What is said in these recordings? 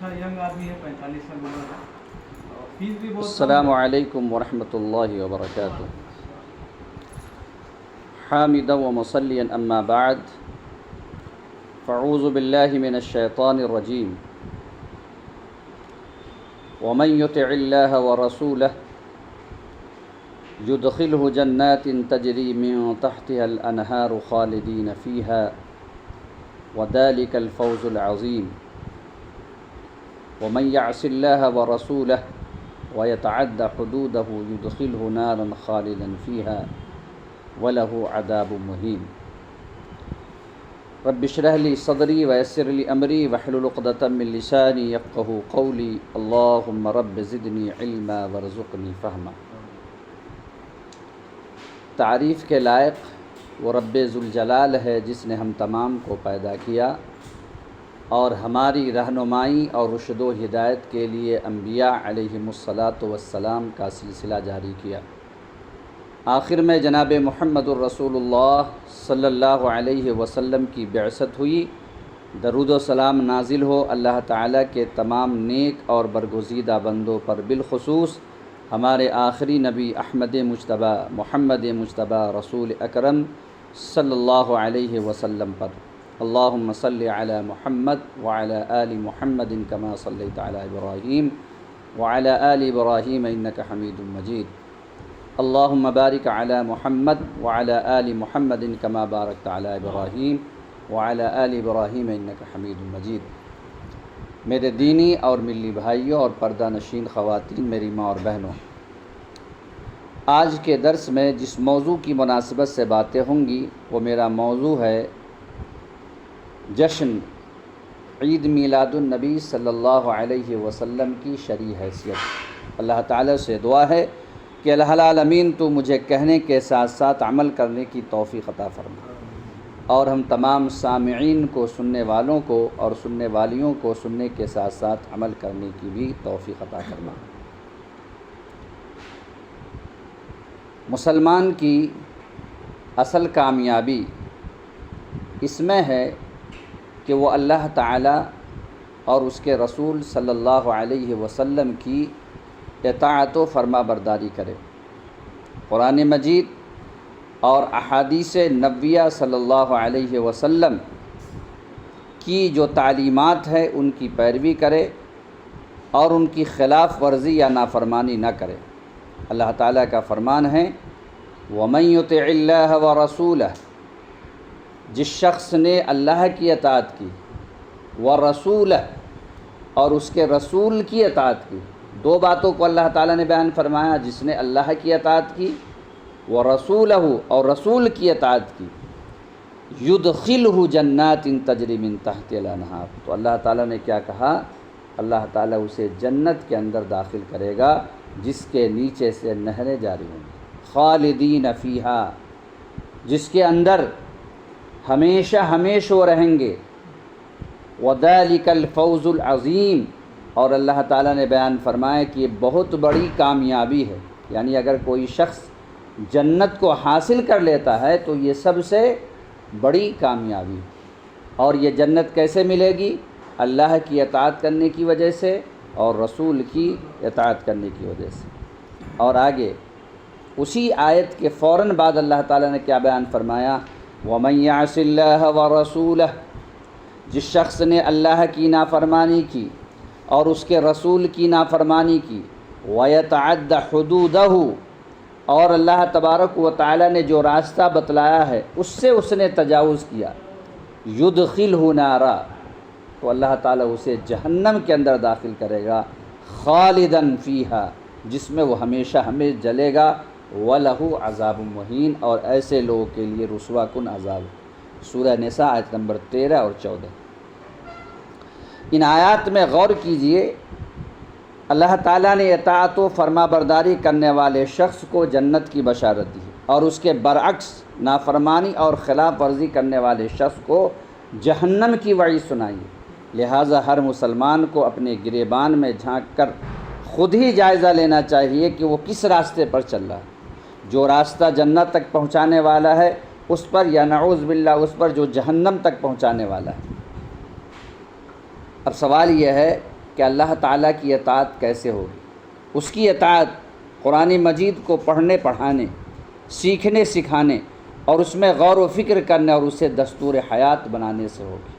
اچھا ینگ آدمی ہے، 45 سال عمر ہے اور فیس بھی بہت کم السلام ہے۔ علیکم ورحمۃ اللہ وبرکاتہ۔ حامدا ومصلیا اما بعد، فاعوذ باللہ من الشیطان الرجیم، ومن یطع اللہ ورسولہ یدخلہ جنات تجری من تحتها الانہار خالدین فیہا وذلک الفوز العظیم، ومن یعص اللہ ورسولہ ویتعد حدودہ یدخلہ نارا خالدا فیہا وَلَهُ عَذَابٌ مُّهِينٌ۔ رب اشرح لي صدري ويسر لي أمري واحلل عقدة من لساني يفقهوا قولي، اللهم رب زدني علما وارزقني فهما۔ تعریف کے لائق وہ رب ذوالجلال ہے جس نے ہم تمام کو پیدا کیا اور ہماری رہنمائی اور رشد و ہدایت کے لیے انبیاء علیہم الصلاۃ والسلام کا سلسلہ جاری کیا۔ آخر میں جناب محمد الرسول اللہ صلی اللہ علیہ وسلم کی بعثت ہوئی۔ درود و سلام نازل ہو اللہ تعالیٰ کے تمام نیک اور برگزیدہ بندوں پر، بالخصوص ہمارے آخری نبی احمد مجتبیٰ محمد مجتبیٰ رسول اکرم صلی اللہ علیہ وسلم پر۔ اللہم صلی علی محمد وعلی آل محمد کما صلیت علی ابراہیم وعلی آل ابراہیم انک حمید مجید۔ اللہم بارک علی محمد وعلی آل محمد کما بارکت علی ابراہیم وعلی آل ابراہیم انک حمید مجید۔ میرے دینی اور ملی بھائیوں اور پردہ نشین خواتین، میری ماں اور بہنوں، آج کے درس میں جس موضوع کی مناسبت سے باتیں ہوں گی وہ میرا موضوع ہے جشن عید میلاد النبی صلی اللہ علیہ وسلم کی شرعی حیثیت۔ اللہ تعالیٰ سے دعا ہے کہ الہ العالمین تو مجھے کہنے کے ساتھ ساتھ عمل کرنے کی توفیق عطا فرما، اور ہم تمام سامعین کو، سننے والوں کو اور سننے والیوں کو سننے کے ساتھ ساتھ عمل کرنے کی بھی توفیق عطا فرما۔ مسلمان کی اصل کامیابی اس میں ہے کہ وہ اللہ تعالیٰ اور اس کے رسول صلی اللہ علیہ وسلم کی اطاعت و فرما برداری کرے۔ قرآن مجید اور احادیث نبویہ صلی اللہ علیہ وسلم کی جو تعلیمات ہے ان کی پیروی کرے اور ان کی خلاف ورزی یا نافرمانی نہ کرے۔ اللہ تعالیٰ کا فرمان ہے وَمَن يُطِعِ اللَّهَ وَرَسُولَهُ، جس شخص نے اللہ کی اطاعت کی، وَرَسُولَهُ اور اس کے رسول کی اطاعت کی۔ دو باتوں کو اللہ تعالیٰ نے بیان فرمایا، جس نے اللہ کی اطاعت کی وَرَسُولَهُ اور رسول کی اطاعت کی، يُدْخِلْهُ جَنَّاتٍ تَجْرِي مِن تَحْتِهَا الْأَنْهَارُ، تو اللہ تعالیٰ نے کیا کہا؟ اللہ تعالیٰ اسے جنت کے اندر داخل کرے گا جس کے نیچے سے نہریں جاری ہوں گی، خالدین فیہا، جس کے اندر ہمیشہ ہمیشہ وہ رہیں گے، وذالک الفوز العظیم، اور اللہ تعالیٰ نے بیان فرمایا کہ یہ بہت بڑی کامیابی ہے، یعنی اگر کوئی شخص جنت کو حاصل کر لیتا ہے تو یہ سب سے بڑی کامیابی ہے۔ اور یہ جنت کیسے ملے گی؟ اللہ کی اطاعت کرنے کی وجہ سے اور رسول کی اطاعت کرنے کی وجہ سے۔ اور آگے اسی آیت کے فوراً بعد اللہ تعالیٰ نے کیا بیان فرمایا؟ وَمَن يَعْصِ اللَّهَ وَرَسُولَهُ، جس شخص نے اللہ کی نافرمانی کی اور اس کے رسول کی نافرمانی کی، وَيَتَعَدَّ حُدُودَهُ اور اللہ تبارک و تعالیٰ نے جو راستہ بتلایا ہے اس نے تجاوز کیا، يُدْخِلْهُ نَارًا، تو اللہ تعالیٰ اسے جہنم کے اندر داخل کرے گا، خالداً فیہا، جس میں وہ ہمیشہ ہمیشہ جلے گا، وَلَهُ عَذَابٌ مُّهِینٌ، اور ایسے لوگوں کے لیے رسوا کن عذاب۔ سورہ نساء آیت نمبر 13 اور 14۔ ان آیات میں غور کیجئے، اللہ تعالیٰ نے اطاعت و فرما برداری کرنے والے شخص کو جنت کی بشارت دی اور اس کے برعکس نافرمانی اور خلاف ورزی کرنے والے شخص کو جہنم کی وعید سنائی۔ لہٰذا ہر مسلمان کو اپنے گریبان میں جھانک کر خود ہی جائزہ لینا چاہیے کہ وہ کس راستے پر چل رہا ہے۔ جو راستہ جنت تک پہنچانے والا ہے اس پر، یا نعوذ باللہ اس پر جو جہنم تک پہنچانے والا ہے۔ اب سوال یہ ہے کہ اللہ تعالیٰ کی اطاعت کیسے ہوگی۔ اس کی اطاعت قرآن مجید کو پڑھنے پڑھانے، سیکھنے سکھانے اور اس میں غور و فکر کرنے اور اسے دستور حیات بنانے سے ہوگی۔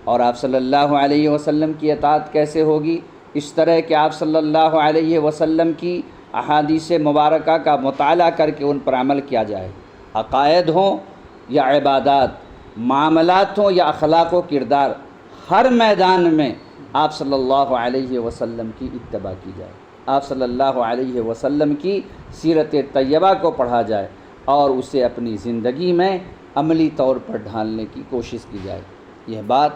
اور آپ صلی اللہ علیہ وسلم کی اطاعت کیسے ہوگی؟ اس طرح کہ آپ صلی اللہ علیہ وسلم کی احادیث مبارکہ کا مطالعہ کر کے ان پر عمل کیا جائے، عقائد ہوں یا عبادات، معاملات ہوں یا اخلاق و کردار، ہر میدان میں آپ صلی اللہ علیہ وسلم کی اتباع کی جائے، آپ صلی اللہ علیہ وسلم کی سیرت طیبہ کو پڑھا جائے اور اسے اپنی زندگی میں عملی طور پر ڈھالنے کی کوشش کی جائے۔ یہ بات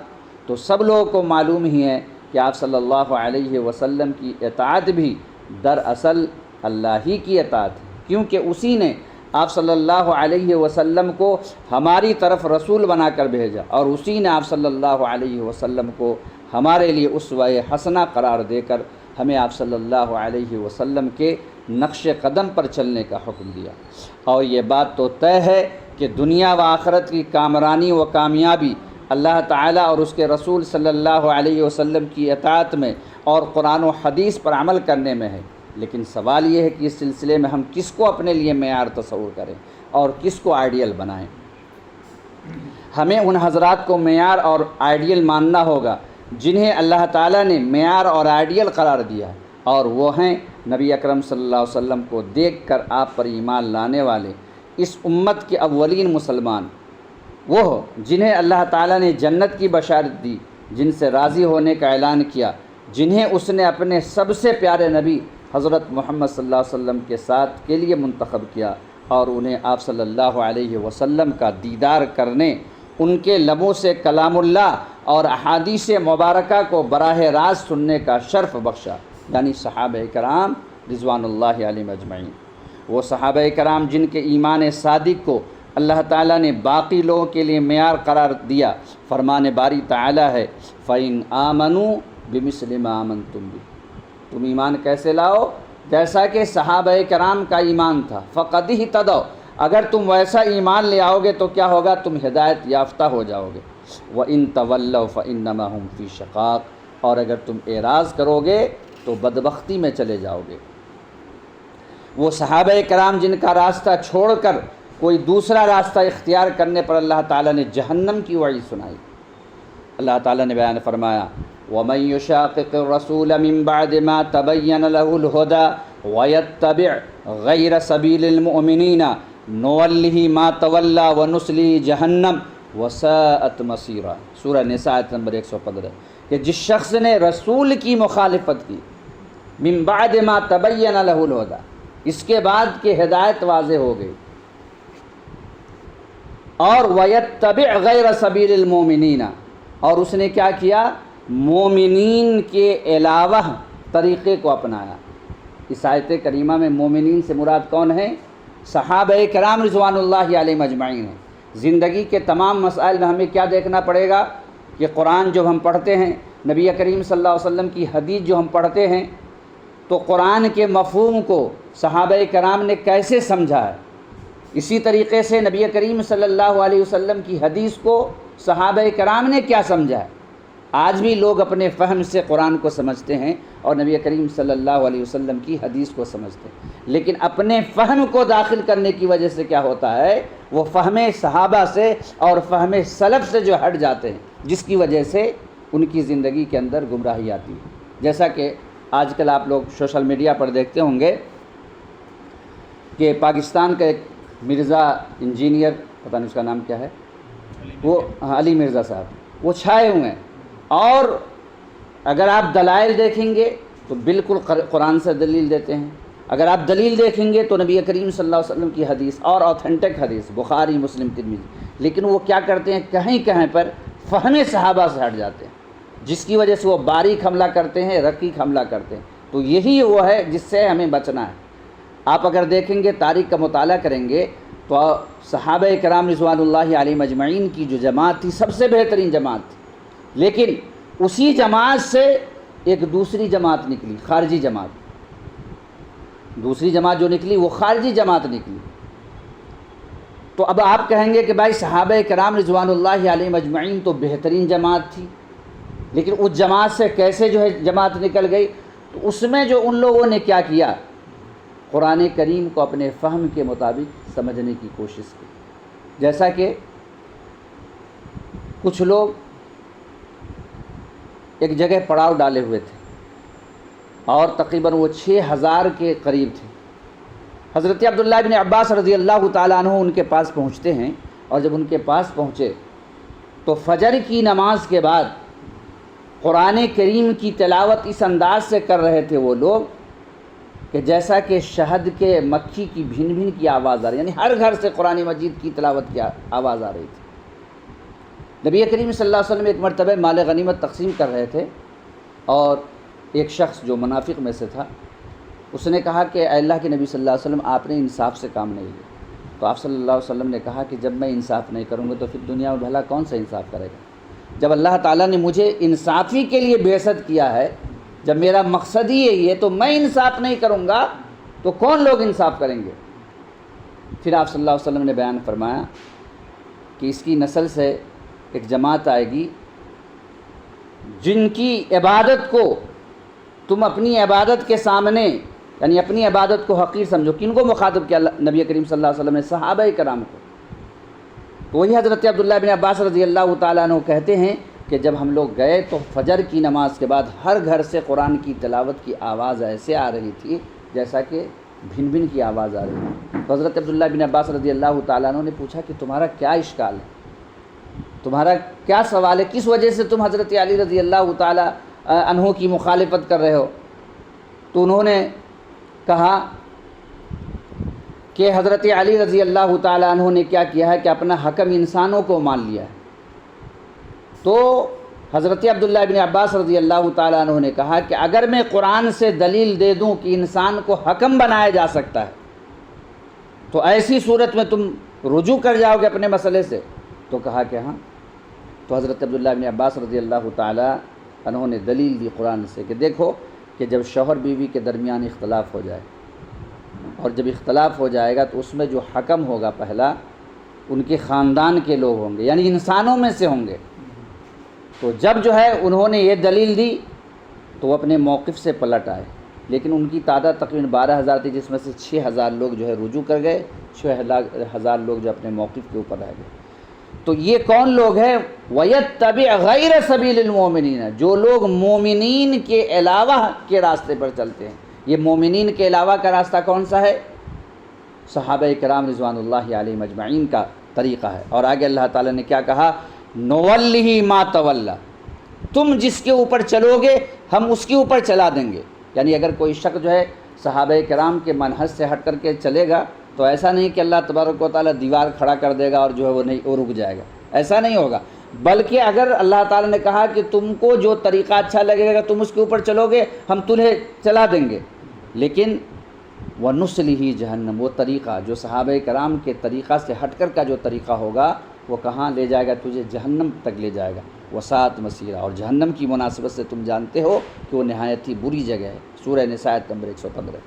تو سب لوگوں کو معلوم ہی ہے کہ آپ صلی اللہ علیہ وسلم کی اطاعت بھی دراصل اللہ ہی کی اطاعت ہے، کیونکہ اسی نے آپ صلی اللہ علیہ وسلم کو ہماری طرف رسول بنا کر بھیجا، اور اسی نے آپ صلی اللہ علیہ وسلم کو ہمارے لیے اسوہ حسنہ قرار دے کر ہمیں آپ صلی اللہ علیہ وسلم کے نقش قدم پر چلنے کا حکم دیا۔ اور یہ بات تو طے ہے کہ دنیا و آخرت کی کامرانی و کامیابی اللہ تعالیٰ اور اس کے رسول صلی اللہ علیہ وسلم کی اطاعت میں اور قرآن و حدیث پر عمل کرنے میں ہے۔ لیکن سوال یہ ہے کہ اس سلسلے میں ہم کس کو اپنے لیے معیار تصور کریں اور کس کو آئیڈیل بنائیں۔ ہمیں ان حضرات کو معیار اور آئیڈیل ماننا ہوگا جنہیں اللہ تعالیٰ نے معیار اور آئیڈیل قرار دیا ہے، اور وہ ہیں نبی اکرم صلی اللہ علیہ وسلم کو دیکھ کر آپ پر ایمان لانے والے اس امت کے اولین مسلمان، وہ جنہیں اللہ تعالیٰ نے جنت کی بشارت دی، جن سے راضی ہونے کا اعلان کیا، جنہیں اس نے اپنے سب سے پیارے نبی حضرت محمد صلی اللہ علیہ وسلم کے ساتھ کے لیے منتخب کیا، اور انہیں آپ صلی اللہ علیہ وسلم کا دیدار کرنے، ان کے لبوں سے کلام اللہ اور احادیث مبارکہ کو براہ راست سننے کا شرف بخشا، یعنی صحابہ کرام رضوان اللہ علیہم اجمعین۔ وہ صحابہ کرام جن کے ایمان صادق کو اللہ تعالیٰ نے باقی لوگوں کے لیے معیار قرار دیا۔ فرمان باری تعالیٰ ہے فَإِنْ آمَنُوا بِمِثْلِ مَا آمَنْتُمْ بِهِ، تم ایمان کیسے لاؤ؟ جیسا کہ صحابہ کرام کا ایمان تھا۔ فَقَدْ اهْتَدَوْا، اگر تم ویسا ایمان لے آؤ گے تو کیا ہوگا؟ تم ہدایت یافتہ ہو جاؤ گے۔ وَإِن تَوَلَّوْا فَإِنَّمَا هُمْ فِي شِقَاقٍ، اور اگر تم اعراض کرو گے تو بدبختی میں چلے جاؤ گے۔ وہ صحابہ کرام جن کا راستہ چھوڑ کر کوئی دوسرا راستہ اختیار کرنے پر اللہ تعالیٰ نے جہنم کی وعید سنائی۔ اللہ تعالیٰ نے بیان فرمایا وَمَن يُشَاقِقِ الرَّسُولَ مِن بَعْدِ مَا تَبَيَّنَ لَهُ الْهُدَى وَيَتَّبِعْ غَيْرَ سَبِيلِ الْمُؤْمِنِينَ نُوَلِّهِ مَا تَوَلَّى وَنُصْلِهِ جَهَنَّمَ وَسَاءَتْ مَصِيرًا، سورہ نساء آیت نمبر 115، کہ جس شخص نے رسول کی مخالفت کی، من بعد ما تبین لہ الہدی، اس کے بعد کہ ہدایت واضح ہو گئی، اور وَيَتَّبِعْ غَيْرَ سَبِيلِ الْمُؤْمِنِينَ، اور اس نے کیا کیا؟ مومنین کے علاوہ طریقے کو اپنایا۔ اس آیت کریمہ میں مومنین سے مراد کون ہیں؟ صحابہ کرام رضوان اللہ علیہم اجمعین ہیں۔ زندگی کے تمام مسائل میں ہمیں کیا دیکھنا پڑے گا کہ قرآن جو ہم پڑھتے ہیں، نبی کریم صلی اللہ علیہ وسلم کی حدیث جو ہم پڑھتے ہیں، تو قرآن کے مفہوم کو صحابہ کرام نے کیسے سمجھا ہے، اسی طریقے سے نبی کریم صلی اللہ علیہ وسلم کی حدیث کو صحابہ کرام نے کیا سمجھا ہے۔ آج بھی لوگ اپنے فہم سے قرآن کو سمجھتے ہیں اور نبی کریم صلی اللہ علیہ وسلم کی حدیث کو سمجھتے ہیں، لیکن اپنے فہم کو داخل کرنے کی وجہ سے کیا ہوتا ہے، وہ فہم صحابہ سے اور فہم سلف سے جو ہٹ جاتے ہیں، جس کی وجہ سے ان کی زندگی کے اندر گمراہی آتی ہے۔ جیسا کہ آج کل آپ لوگ سوشل میڈیا پر دیکھتے ہوں گے کہ پاکستان کا ایک مرزا انجینئر، پتہ نہیں اس کا نام کیا ہے، وہ علی مرزا صاحب، وہ چھائے ہوئے ہیں، اور اگر آپ دلائل دیکھیں گے تو بالکل قرآن سے دلیل دیتے ہیں، اگر آپ دلیل دیکھیں گے تو نبی کریم صلی اللہ علیہ وسلم کی حدیث اور اوتھینٹک حدیث بخاری مسلم ترمذی، لیکن وہ کیا کرتے ہیں، کہیں کہیں پر فہم صحابہ سے ہٹ جاتے ہیں، جس کی وجہ سے وہ باریک حملہ کرتے ہیں، رقیق حملہ کرتے ہیں۔ تو یہی وہ ہے جس سے ہمیں بچنا ہے۔ آپ اگر دیکھیں گے، تاریخ کا مطالعہ کریں گے تو صحابہ کرام رضوان اللہ علیہم اجمعین کی جو جماعت تھی سب سے بہترین جماعت تھی، لیکن اسی جماعت سے ایک دوسری جماعت نکلی، خارجی جماعت، دوسری جماعت جو نکلی وہ خارجی جماعت نکلی۔ تو اب آپ کہیں گے کہ بھائی صحابہ کرام رضوان اللہ علیہم اجمعین تو بہترین جماعت تھی، لیکن اس جماعت سے کیسے جو ہے جماعت نکل گئی؟ تو اس میں جو ان لوگوں نے کیا کیا، قرآن کریم کو اپنے فہم کے مطابق سمجھنے کی کوشش کی۔ جیسا کہ کچھ لوگ ایک جگہ پڑاؤ ڈالے ہوئے تھے اور تقریباً وہ 6000 کے قریب تھے۔ حضرت عبداللہ بن عباس رضی اللہ تعالیٰ عنہ ان کے پاس پہنچتے ہیں، اور جب ان کے پاس پہنچے تو فجر کی نماز کے بعد قرآن کریم کی تلاوت اس انداز سے کر رہے تھے وہ لوگ کہ جیسا کہ شہد کے مکھی کی بھن بھن کی آواز آ رہی، یعنی ہر گھر سے قرآن مجید کی تلاوت کی آواز آ رہی تھی۔ نبی کریم صلی اللہ علیہ وسلم ایک مرتبہ مال غنیمت تقسیم کر رہے تھے، اور ایک شخص جو منافق میں سے تھا اس نے کہا کہ اے اللہ کے نبی صلی اللہ علیہ وسلم، آپ نے انصاف سے کام نہیں لیا۔ تو آپ صلی اللہ علیہ وسلم نے کہا کہ جب میں انصاف نہیں کروں گا تو پھر دنیا میں بھلا کون سا انصاف کرے گا؟ جب اللہ تعالیٰ نے مجھے انصافی کے لیے بعثت کیا ہے، جب میرا مقصد ہی یہی ہے، تو میں انصاف نہیں کروں گا تو کون لوگ انصاف کریں گے؟ پھر آپ صلی اللہ علیہ وسلم نے بیان فرمایا کہ اس کی نسل سے ایک جماعت آئے گی جن کی عبادت کو تم اپنی عبادت کے سامنے، یعنی اپنی عبادت کو حقیر سمجھو۔ کن کو مخاطب کیا نبی کریم صلی اللہ علیہ وسلم نے؟ صحابہ کرام کو۔ تو وہی حضرت عبداللہ بن عباس رضی اللہ تعالیٰ عنہ کہتے ہیں کہ جب ہم لوگ گئے تو فجر کی نماز کے بعد ہر گھر سے قرآن کی تلاوت کی آواز ایسے آ رہی تھی جیسا کہ بھن بھن کی آواز آ رہی ہے۔ تو حضرت عبداللہ بن عباس رضی اللہ تعالیٰ عنہ نے پوچھا کہ تمہارا کیا اشکال ہے، تمہارا کیا سوال ہے، کس وجہ سے تم حضرت علی رضی اللہ تعالیٰ عنہ کی مخالفت کر رہے ہو؟ تو انہوں نے کہا کہ حضرت علی رضی اللہ تعالیٰ عنہ نے کیا کیا ہے کہ اپنا حکم انسانوں کو مان لیا ہے۔ تو حضرت عبداللہ بن عباس رضی اللہ تعالیٰ عنہ نے کہا کہ اگر میں قرآن سے دلیل دے دوں کہ انسان کو حکم بنایا جا سکتا ہے تو ایسی صورت میں تم رجوع کر جاؤ گے اپنے مسئلے سے؟ تو کہا کہ ہاں۔ تو حضرت عبداللہ بن عباس رضی اللہ تعالیٰ عنہ نے دلیل دی قرآن سے کہ دیکھو کہ جب شوہر بیوی کے درمیان اختلاف ہو جائے، اور جب اختلاف ہو جائے گا تو اس میں جو حکم ہوگا پہلا ان کے خاندان کے لوگ ہوں گے، یعنی انسانوں میں سے ہوں گے۔ تو جب جو ہے انہوں نے یہ دلیل دی تو وہ اپنے موقف سے پلٹ آئے، لیکن ان کی تعداد تقریباً 12,000 تھی، جس میں سے 6,000 لوگ جو ہے رجوع کر گئے، 6,000 لوگ جو اپنے موقف کے اوپر رہ گئے۔ تو یہ کون لوگ ہیں؟ وَيَتَّبِعْ غَيْرَ سَبِيلِ الْمُؤْمِنِينَ، جو لوگ مومنین کے علاوہ کے راستے پر چلتے ہیں۔ یہ مومنین کے علاوہ کا راستہ کون سا ہے؟ صحابہ کرام رضوان اللہ علیہم اجمعین کا طریقہ ہے۔ اور آگے اللہ تعالیٰ نے کیا کہا؟ نُوَلِّهِ مَا تَوَلَّى، تم جس کے اوپر چلو گے ہم اس کے اوپر چلا دیں گے۔ یعنی اگر کوئی شخص جو ہے صحابہ کرام کے منہج سے ہٹ کر کے چلے گا تو ایسا نہیں کہ اللہ تبارک و تعالیٰ دیوار کھڑا کر دے گا اور جو ہے وہ رک جائے گا، ایسا نہیں ہوگا۔ بلکہ اگر اللہ تعالیٰ نے کہا کہ تم کو جو طریقہ اچھا لگے گا تم اس کے اوپر چلو گے، ہم تمہیں چلا دیں گے، لیکن وَنُصْلِهِ جہنم، وہ طریقہ جو صحابہ کرام کے طریقہ سے ہٹ کر کا جو طریقہ ہوگا وہ کہاں لے جائے گا؟ تجھے جہنم تک لے جائے گا، وساعت مسیرہ۔ اور جہنم کی مناسبت سے تم جانتے ہو کہ وہ نہایت ہی بری جگہ ہے، سورہ نساء آیت نمبر 115۔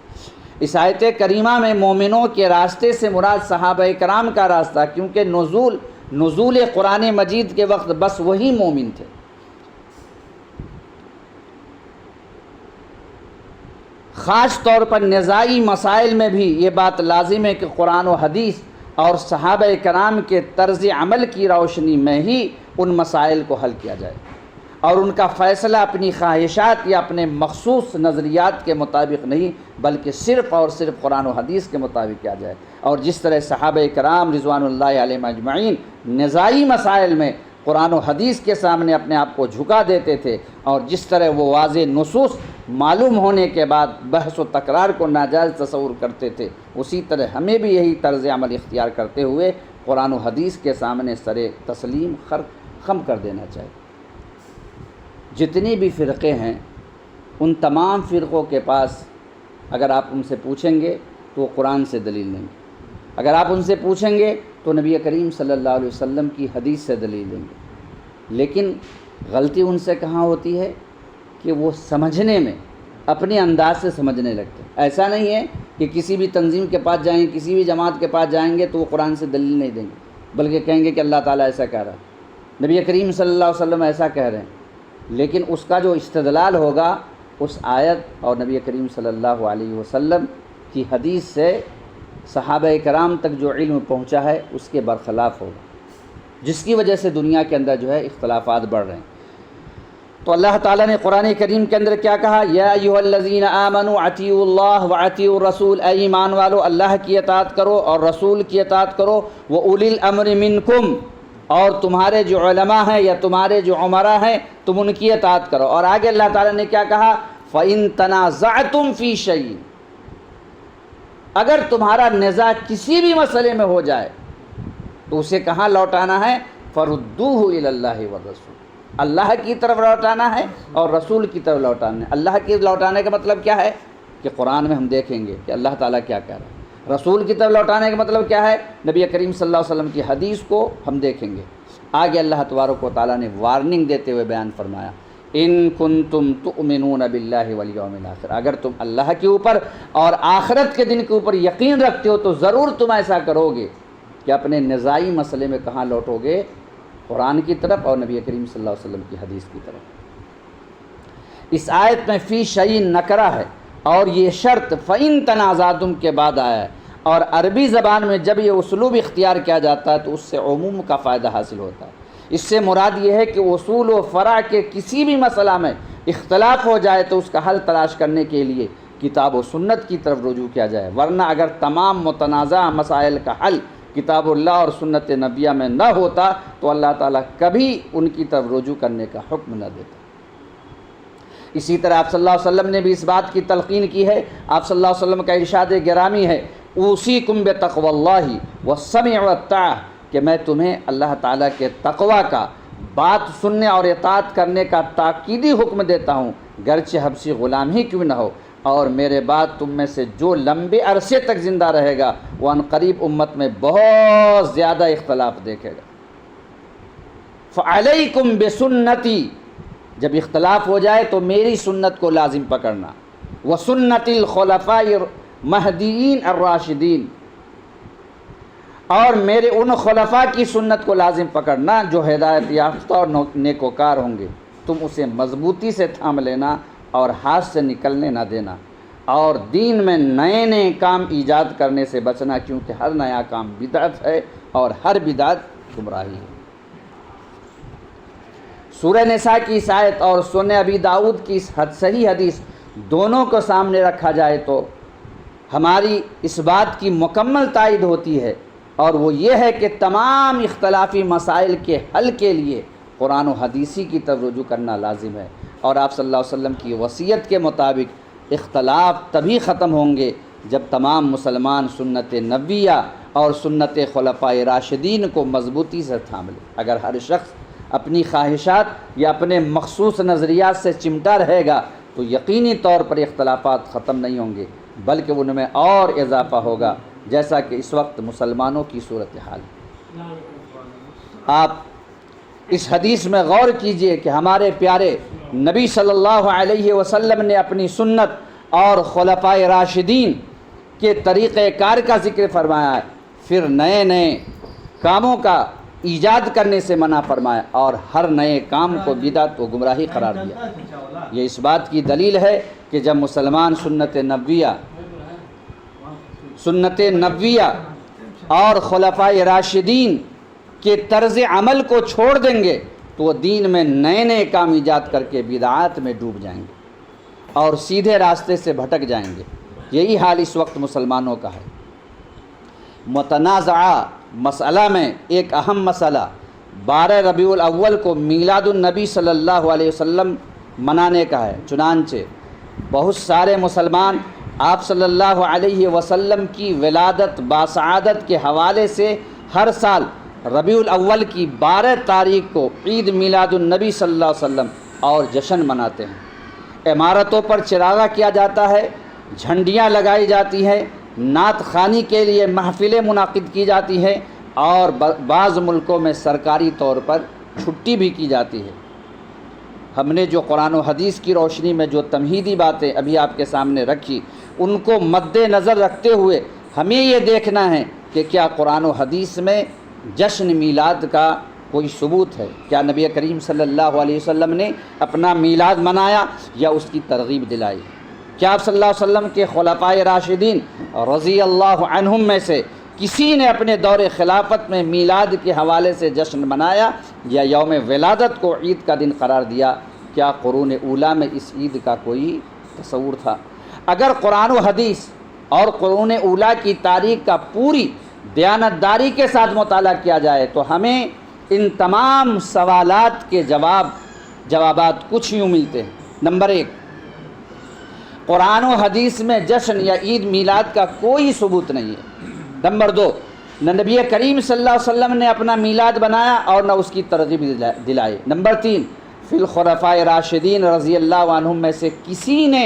اس آیت کریمہ میں مومنوں کے راستے سے مراد صحابہ کرام کا راستہ، کیونکہ نزول قرآن مجید کے وقت بس وہی مومن تھے۔ خاص طور پر نزاعی مسائل میں بھی یہ بات لازم ہے کہ قرآن و حدیث اور صحابہ کرام کے طرز عمل کی روشنی میں ہی ان مسائل کو حل کیا جائے، اور ان کا فیصلہ اپنی خواہشات یا اپنے مخصوص نظریات کے مطابق نہیں بلکہ صرف اور صرف قرآن و حدیث کے مطابق کیا جائے۔ اور جس طرح صحابہ کرام رضوان اللہ علیہم اجمعین نزاعی مسائل میں قرآن و حدیث کے سامنے اپنے آپ کو جھکا دیتے تھے، اور جس طرح وہ واضح نصوص معلوم ہونے کے بعد بحث و تکرار کو ناجائز تصور کرتے تھے، اسی طرح ہمیں بھی یہی طرز عمل اختیار کرتے ہوئے قرآن و حدیث کے سامنے سر تسلیم خم کر دینا چاہیے۔ جتنی بھی فرقے ہیں ان تمام فرقوں کے پاس اگر آپ ان سے پوچھیں گے تو وہ قرآن سے دلیل دیں گے، اگر آپ ان سے پوچھیں گے تو نبی کریم صلی اللہ علیہ وسلم کی حدیث سے دلیل دیں گے۔ لیکن غلطی ان سے کہاں ہوتی ہے کہ وہ سمجھنے میں اپنے انداز سے سمجھنے لگتے ہیں۔ ایسا نہیں ہے کہ کسی بھی تنظیم کے پاس جائیں، کسی بھی جماعت کے پاس جائیں گے تو وہ قرآن سے دلیل نہیں دیں گے، بلکہ کہیں گے کہ اللہ تعالیٰ ایسا کہہ رہا ہے، نبی کریم صلی اللہ علیہ وسلم ایسا کہہ رہے ہیں۔ لیکن اس کا جو استدلال ہوگا اس آیت اور نبی کریم صلی اللہ علیہ وسلم کی حدیث سے صحابہ کرام تک جو علم پہنچا ہے اس کے برخلاف ہوگا، جس کی وجہ سے دنیا کے اندر جو ہے اختلافات بڑھ رہے ہیں۔ تو اللہ تعالیٰ نے قرآن کریم کے اندر کیا کہا؟ یا ایھا الذین آمنوا اطیعوا اللہ واطیعوا الرسول، اے ایمان والو اللہ کی اطاعت کرو اور رسول کی اطاعت کرو، وَأُولِي الْأَمْرِ مِنْکُمْ، اور تمہارے جو علماء ہیں یا تمہارے جو عمراء ہیں تم ان کی اطاعت کرو۔ اور آگے اللہ تعالیٰ نے کیا کہا؟ فَإِن تَنَازَعْتُمْ فِي شَيْءٍ، اگر تمہارا نزاع کسی بھی مسئلے میں ہو جائے تو اسے کہاں لوٹانا ہے؟ فَرُدُّوهُ إِلَى اللَّهِ وَالرَّسُولِ، اللہ کی طرف لوٹانا ہے اور رسول کی طرف لوٹانا ہے۔ اللہ کی لوٹانے کا مطلب کیا ہے کہ قرآن میں ہم دیکھیں گے کہ اللہ تعالیٰ کیا کہہ رہا ہے۔ رسول کی طرف لوٹانے کا مطلب کیا ہے؟ نبی کریم صلی اللہ علیہ وسلم کی حدیث کو ہم دیکھیں گے۔ آگے اللہ تبارک و تعالیٰ نے وارننگ دیتے ہوئے بیان فرمایا، ان کنتم تؤمنون باللہ والیوم الآخر، اگر تم اللہ کے اوپر اور آخرت کے دن کے اوپر یقین رکھتے ہو تو ضرور تم ایسا کرو گے کہ اپنے نزاعی مسئلے میں کہاں لوٹو گے؟ قرآن کی طرف اور نبی کریم صلی اللہ علیہ وسلم کی حدیث کی طرف۔ اس آیت میں فی شیء نکرہ ہے اور یہ شرط فَإِن تَنَازَعْتُمْ کے بعد آیا ہے، اور عربی زبان میں جب یہ اسلوب اختیار کیا جاتا ہے تو اس سے عموم کا فائدہ حاصل ہوتا ہے۔ اس سے مراد یہ ہے کہ اصول و فرع کے کسی بھی مسئلہ میں اختلاف ہو جائے تو اس کا حل تلاش کرنے کے لیے کتاب و سنت کی طرف رجوع کیا جائے، ورنہ اگر تمام متنازع مسائل کا حل کتاب اللہ اور سنت نبیہ میں نہ ہوتا تو اللہ تعالیٰ کبھی ان کی طرف رجوع کرنے کا حکم نہ دیتا۔ اسی طرح آپ صلی اللہ علیہ وسلم نے بھی اس بات کی تلقین کی ہے۔ آپ صلی اللہ علیہ وسلم کا ارشاد گرامی ہے، اوصیکم بتقوی اللہ والسمع والطاعہ، کہ میں تمہیں اللہ تعالیٰ کے تقوی کا، بات سننے اور اطاعت کرنے کا تاکیدی حکم دیتا ہوں، گرچہ حبشی غلام ہی کیوں نہ ہو، اور میرے بعد تم میں سے جو لمبے عرصے تک زندہ رہے گا وہ ان قریب امت میں بہت زیادہ اختلاف دیکھے گا۔ فعلیکم بسنتی، جب اختلاف ہو جائے تو میری سنت کو لازم پکڑنا، وسنت الخلفاء مہدیین الراشدین، اور میرے ان خلفاء کی سنت کو لازم پکڑنا جو ہدایت یافتہ اور نیکوکار ہوں گے، تم اسے مضبوطی سے تھام لینا اور ہاتھ سے نکلنے نہ دینا، اور دین میں نئے نئے کام ایجاد کرنے سے بچنا، کیونکہ ہر نیا کام بدعت ہے اور ہر بدعت گمراہی ہے۔ سورہ نساء کی اس آیت اور سنن ابی داؤد کی اس صحیح حدیث دونوں کو سامنے رکھا جائے تو ہماری اس بات کی مکمل تائید ہوتی ہے، اور وہ یہ ہے کہ تمام اختلافی مسائل کے حل کے لیے قرآن و حدیثی کی طرف رجوع کرنا لازم ہے، اور آپ صلی اللہ علیہ وسلم کی وصیت کے مطابق اختلاف تبھی ختم ہوں گے جب تمام مسلمان سنت نبویہ اور سنت خلفاء راشدین کو مضبوطی سے تھام لے۔ اگر ہر شخص اپنی خواہشات یا اپنے مخصوص نظریات سے چمٹا رہے گا تو یقینی طور پر اختلافات ختم نہیں ہوں گے، بلکہ ان میں اور اضافہ ہوگا، جیسا کہ اس وقت مسلمانوں کی صورتحال ہے۔ آپ اس حدیث میں غور کیجئے کہ ہمارے پیارے نبی صلی اللہ علیہ وسلم نے اپنی سنت اور خلفاء راشدین کے طریقہ کار کا ذکر فرمایا ہے، پھر نئے نئے کاموں کا ایجاد کرنے سے منع فرمایا، اور ہر نئے کام کو بدعت و گمراہی قرار دیا۔ یہ اس بات کی دلیل ہے کہ جب مسلمان سنت نبویہ اور خلفاء راشدین کے طرز عمل کو چھوڑ دیں گے تو وہ دین میں نئے نئے کام ایجاد کر کے بدعات میں ڈوب جائیں گے اور سیدھے راستے سے بھٹک جائیں گے۔ یہی حال اس وقت مسلمانوں کا ہے۔ متنازعہ مسئلہ میں ایک اہم مسئلہ 12 ربیع الاول کو میلاد النبی صلی اللہ علیہ وسلم منانے کا ہے، چنانچہ بہت سارے مسلمان آپ صلی اللہ علیہ وسلم کی ولادت باسعادت کے حوالے سے ہر سال ربیع الاول کی 12 تاریخ کو عید میلاد النبی صلی اللہ علیہ وسلم اور جشن مناتے ہیں۔ عمارتوں پر چراغاں کیا جاتا ہے، جھنڈیاں لگائی جاتی ہیں، نعت خوانی کے لیے محفلیں منعقد کی جاتی ہیں، اور بعض ملکوں میں سرکاری طور پر چھٹی بھی کی جاتی ہے۔ ہم نے جو قرآن و حدیث کی روشنی میں جو تمہیدی باتیں ابھی آپ کے سامنے رکھی، ان کو مد نظر رکھتے ہوئے ہمیں یہ دیکھنا ہے کہ کیا قرآن و حدیث میں جشن میلاد کا کوئی ثبوت ہے؟ کیا نبی کریم صلی اللہ علیہ وسلم نے اپنا میلاد منایا یا اس کی ترغیب دلائی؟ کیا آپ صلی اللہ علیہ وسلم کے خلفائے راشدین رضی اللہ عنہم میں سے کسی نے اپنے دور خلافت میں میلاد کے حوالے سے جشن منایا یا یوم ولادت کو عید کا دن قرار دیا؟ کیا قرون اولیٰ میں اس عید کا کوئی تصور تھا؟ اگر قرآن و حدیث اور قرون اولیٰ کی تاریخ کا پوری دیانتداری کے ساتھ مطالعہ کیا جائے تو ہمیں ان تمام سوالات کے جوابات کچھ یوں ملتے ہیں۔ نمبر 1، قرآن و حدیث میں جشن یا عید میلاد کا کوئی ثبوت نہیں ہے۔ نمبر 2، نہ نبی کریم صلی اللہ علیہ وسلم نے اپنا میلاد بنایا اور نہ اس کی ترغیب دلائی۔ نمبر 3، فی الخلفائے راشدین رضی اللہ عنہم میں سے کسی نے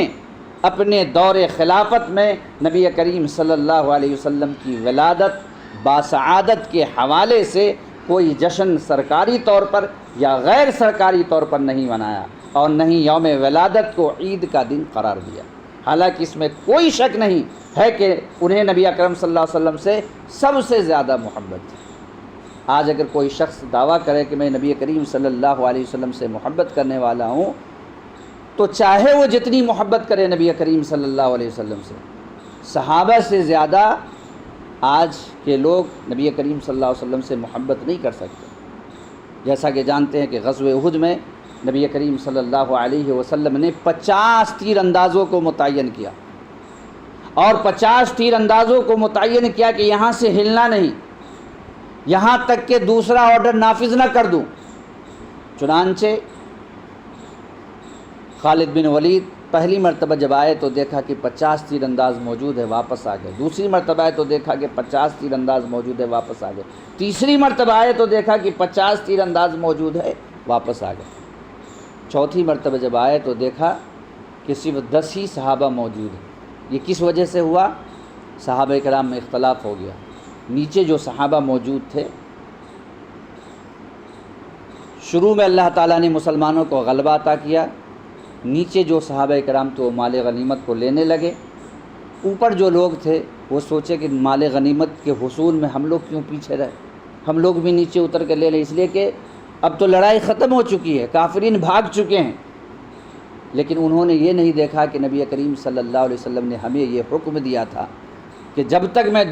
اپنے دور خلافت میں نبی کریم صلی اللہ علیہ وسلم کی ولادت باسعادت کے حوالے سے کوئی جشن سرکاری طور پر یا غیر سرکاری طور پر نہیں منایا اور نہ ہی یوم ولادت کو عید کا دن قرار دیا، حالانکہ اس میں کوئی شک نہیں ہے کہ انہیں نبی اکرم صلی اللہ علیہ وسلم سے سب سے زیادہ محبت تھی۔ آج اگر کوئی شخص دعویٰ کرے کہ میں نبی کریم صلی اللہ علیہ وسلم سے محبت کرنے والا ہوں تو چاہے وہ جتنی محبت کرے نبی کریم صلی اللہ علیہ وسلم سے، صحابہ سے زیادہ آج کے لوگ نبی کریم صلی اللہ علیہ وسلم سے محبت نہیں کر سکتے۔ جیسا کہ جانتے ہیں کہ غزوہ احد میں نبی کریم صلی اللہ علیہ وسلم نے 50 تیر اندازوں کو متعین کیا اور 50 تیر اندازوں کو متعین کیا کہ یہاں سے ہلنا نہیں یہاں تک کہ دوسرا آرڈر نافذ نہ کر دوں۔ چنانچہ خالد بن ولید پہلی مرتبہ جب آئے تو دیکھا کہ 50 تیر انداز موجود ہے، واپس آ گئے۔ دوسری مرتبہ آئے تو دیکھا کہ 50 تیر انداز موجود ہے، واپس آ گئے۔ تیسری مرتبہ آئے تو دیکھا کہ 50 تیر انداز موجود ہے، واپس آ گئے۔ چوتھی مرتبہ جب آئے تو دیکھا کہ صرف 10 ہی صحابہ موجود ہیں۔ یہ کس وجہ سے ہوا؟ صحابہ کرام میں اختلاف ہو گیا۔ نیچے جو صحابہ موجود تھے، شروع میں اللہ تعالیٰ نے مسلمانوں کو غلبہ عطا کیا، نیچے جو صحابہ کرام تو مال غنیمت کو لینے لگے، اوپر جو لوگ تھے وہ سوچے کہ مال غنیمت کے حصول میں ہم لوگ کیوں پیچھے رہے، ہم لوگ بھی نیچے اتر کے لے لیں، اس لیے کہ اب تو لڑائی ختم ہو چکی ہے، کافرین بھاگ چکے ہیں۔ لیکن انہوں نے یہ نہیں دیکھا کہ نبی کریم صلی اللہ علیہ وسلم نے ہمیں یہ حکم دیا تھا کہ جب تک میں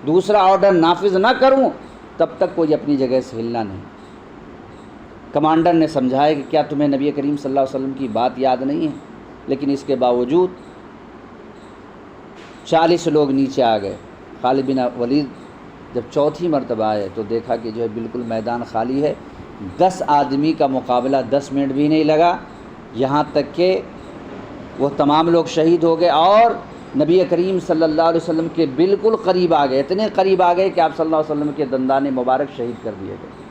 دوسرا آرڈر نافذ نہ کروں تب تک کوئی اپنی جگہ سے ہلنا نہیں۔ کمانڈر نے سمجھایا کہ کیا تمہیں نبی کریم صلی اللہ علیہ وسلم کی بات یاد نہیں ہے؟ لیکن اس کے باوجود 40 لوگ نیچے آ گئے۔ خالد بن ولید جب چوتھی مرتبہ آئے تو دیکھا کہ جو ہے بالکل میدان خالی ہے، 10 آدمی کا مقابلہ 10 منٹ بھی نہیں لگا، یہاں تک کہ وہ تمام لوگ شہید ہو گئے اور نبی کریم صلی اللہ علیہ وسلم کے بالکل قریب آ گئے، اتنے قریب آ گئے کہ آپ صلی اللہ علیہ وسلم کے دندان مبارک شہید کر دیے گئے۔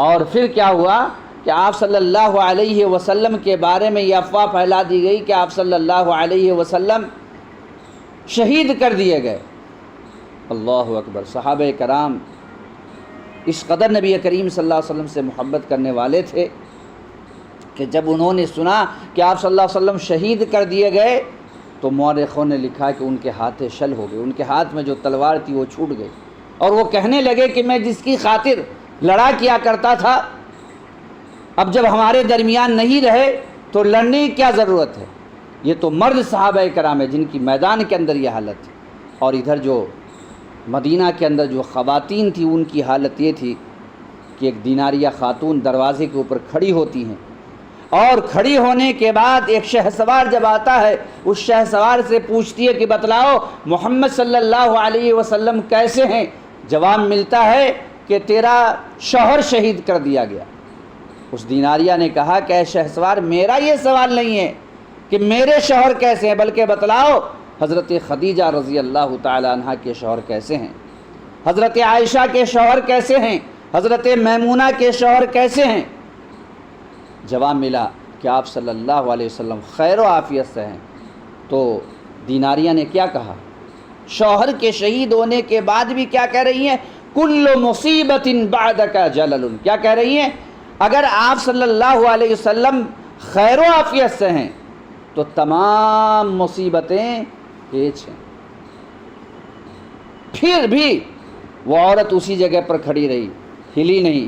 اور پھر کیا ہوا کہ آپ صلی اللہ علیہ وسلم کے بارے میں یہ افواہ پھیلا دی گئی کہ آپ صلی اللہ علیہ وسلم شہید کر دیے گئے۔ اللہ اکبر! صحابہ کرام اس قدر نبی کریم صلی اللہ علیہ وسلم سے محبت کرنے والے تھے کہ جب انہوں نے سنا کہ آپ صلی اللہ علیہ وسلم شہید کر دیے گئے تو مورخوں نے لکھا کہ ان کے ہاتھ شل ہو گئے، ان کے ہاتھ میں جو تلوار تھی وہ چھوٹ گئی، اور وہ کہنے لگے کہ میں جس کی خاطر لڑا کیا کرتا تھا اب جب ہمارے درمیان نہیں رہے تو لڑنے کی کیا ضرورت ہے۔ یہ تو مرد صحابہ کرام ہیں جن کی میدان کے اندر یہ حالت تھی، اور ادھر جو مدینہ کے اندر جو خواتین تھیں ان کی حالت یہ تھی کہ ایک دیناریہ خاتون دروازے کے اوپر کھڑی ہوتی ہیں، اور کھڑی ہونے کے بعد ایک شہسوار جب آتا ہے اس شہسوار سے پوچھتی ہے کہ بتلاؤ محمد صلی اللہ علیہ وسلم کیسے ہیں؟ جواب ملتا ہے کہ تیرا شوہر شہید کر دیا گیا۔ اس دیناریہ نے کہا کہ اے شہسوار، میرا یہ سوال نہیں ہے کہ میرے شوہر کیسے ہیں، بلکہ بتلاؤ حضرت خدیجہ رضی اللہ تعالی عنہ کے شوہر کیسے ہیں، حضرت عائشہ کے شوہر کیسے ہیں، حضرت میمونہ کے شوہر کیسے ہیں؟ جواب ملا کہ آپ صلی اللہ علیہ وسلم خیر و عافیت سے ہیں۔ تو دیناریہ نے کیا کہا؟ شوہر کے شہید ہونے کے بعد بھی کیا کہہ رہی ہیں؟ کل مصیبت بعدک جلل۔ کیا کہہ رہی ہیں؟ اگر آپ صلی اللہ علیہ وسلم خیر و عافیت سے ہیں تو تمام مصیبتیں ہیچ ہیں۔ پھر بھی وہ عورت اسی جگہ پر کھڑی رہی، ہلی نہیں،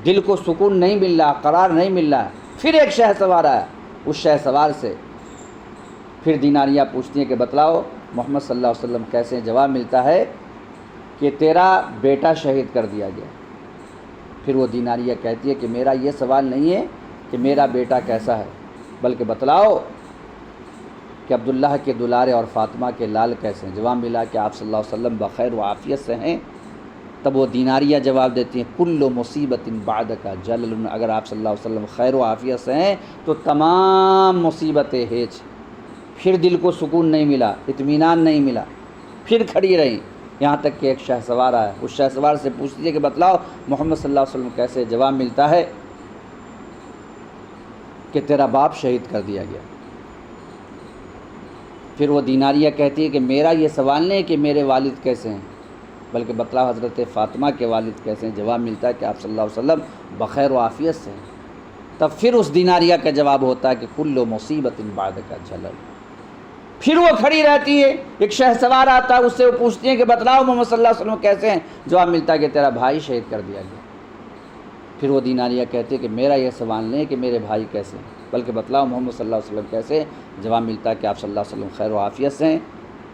دل کو سکون نہیں مل رہا، قرار نہیں مل رہا، پھر ایک شہ سوار آیا، اس شہ سوار سے پھر دیناریہ پوچھتی ہیں کہ بتلاؤ محمد صلی اللہ علیہ وسلم کیسے ہیں؟ جواب ملتا ہے کہ تیرا بیٹا شہید کر دیا گیا۔ پھر وہ دیناریہ کہتی ہے کہ میرا یہ سوال نہیں ہے کہ میرا بیٹا کیسا ہے، بلکہ بتلاؤ کہ عبداللہ کے دلارے اور فاطمہ کے لال کیسے ہیں؟ جواب ملا کہ آپ صلی اللہ علیہ وسلم بخیر و عافیت سے ہیں۔ تب وہ دیناریہ جواب دیتی ہیں کل مصیبت بعدک جلل، اگر آپ صلی اللہ علیہ وسلم خیر و عافیت سے ہیں تو تمام مصیبتیں ہیچ۔ پھر دل کو سکون نہیں ملا، اطمینان نہیں ملا، پھر کھڑی رہیں، یہاں تک کہ ایک شہ سوار آیا۔ اس شہ سوار سے پوچھتی ہے کہ بتلاؤ محمد صلی اللہ علیہ وسلم کیسے؟ جواب ملتا ہے کہ تیرا باپ شہید کر دیا گیا۔ پھر وہ دیناریہ کہتی ہے کہ میرا یہ سوال نہیں ہے کہ میرے والد کیسے ہیں، بلکہ بتلاؤ حضرت فاطمہ کے والد کیسے ہیں؟ جواب ملتا ہے کہ آپ صلی اللہ علیہ وسلم بخیر و عافیت سے ہیں۔ تب پھر اس دیناریہ کا جواب ہوتا ہے کہ کل مصیبت بعدک جلل۔ پھر وہ کھڑی رہتی ہے، ایک شہ سوار آتا ہے، اس سے وہ پوچھتی ہیں کہ بتلاؤ محمد صلی اللہ علیہ وسلم کیسے ہیں؟ جواب ملتا ہے کہ تیرا بھائی شہید کر دیا گیا۔ پھر وہ دیناریہ کہتی ہے کہ میرا یہ سوال نہیں ہے کہ میرے بھائی کیسے ہیں، بلکہ بتلاؤ محمد صلی اللہ علیہ وسلم کیسے ہیں؟ جواب ملتا ہے کہ آپ صلی اللہ علیہ وسلم خیر و عافیت سے ہیں۔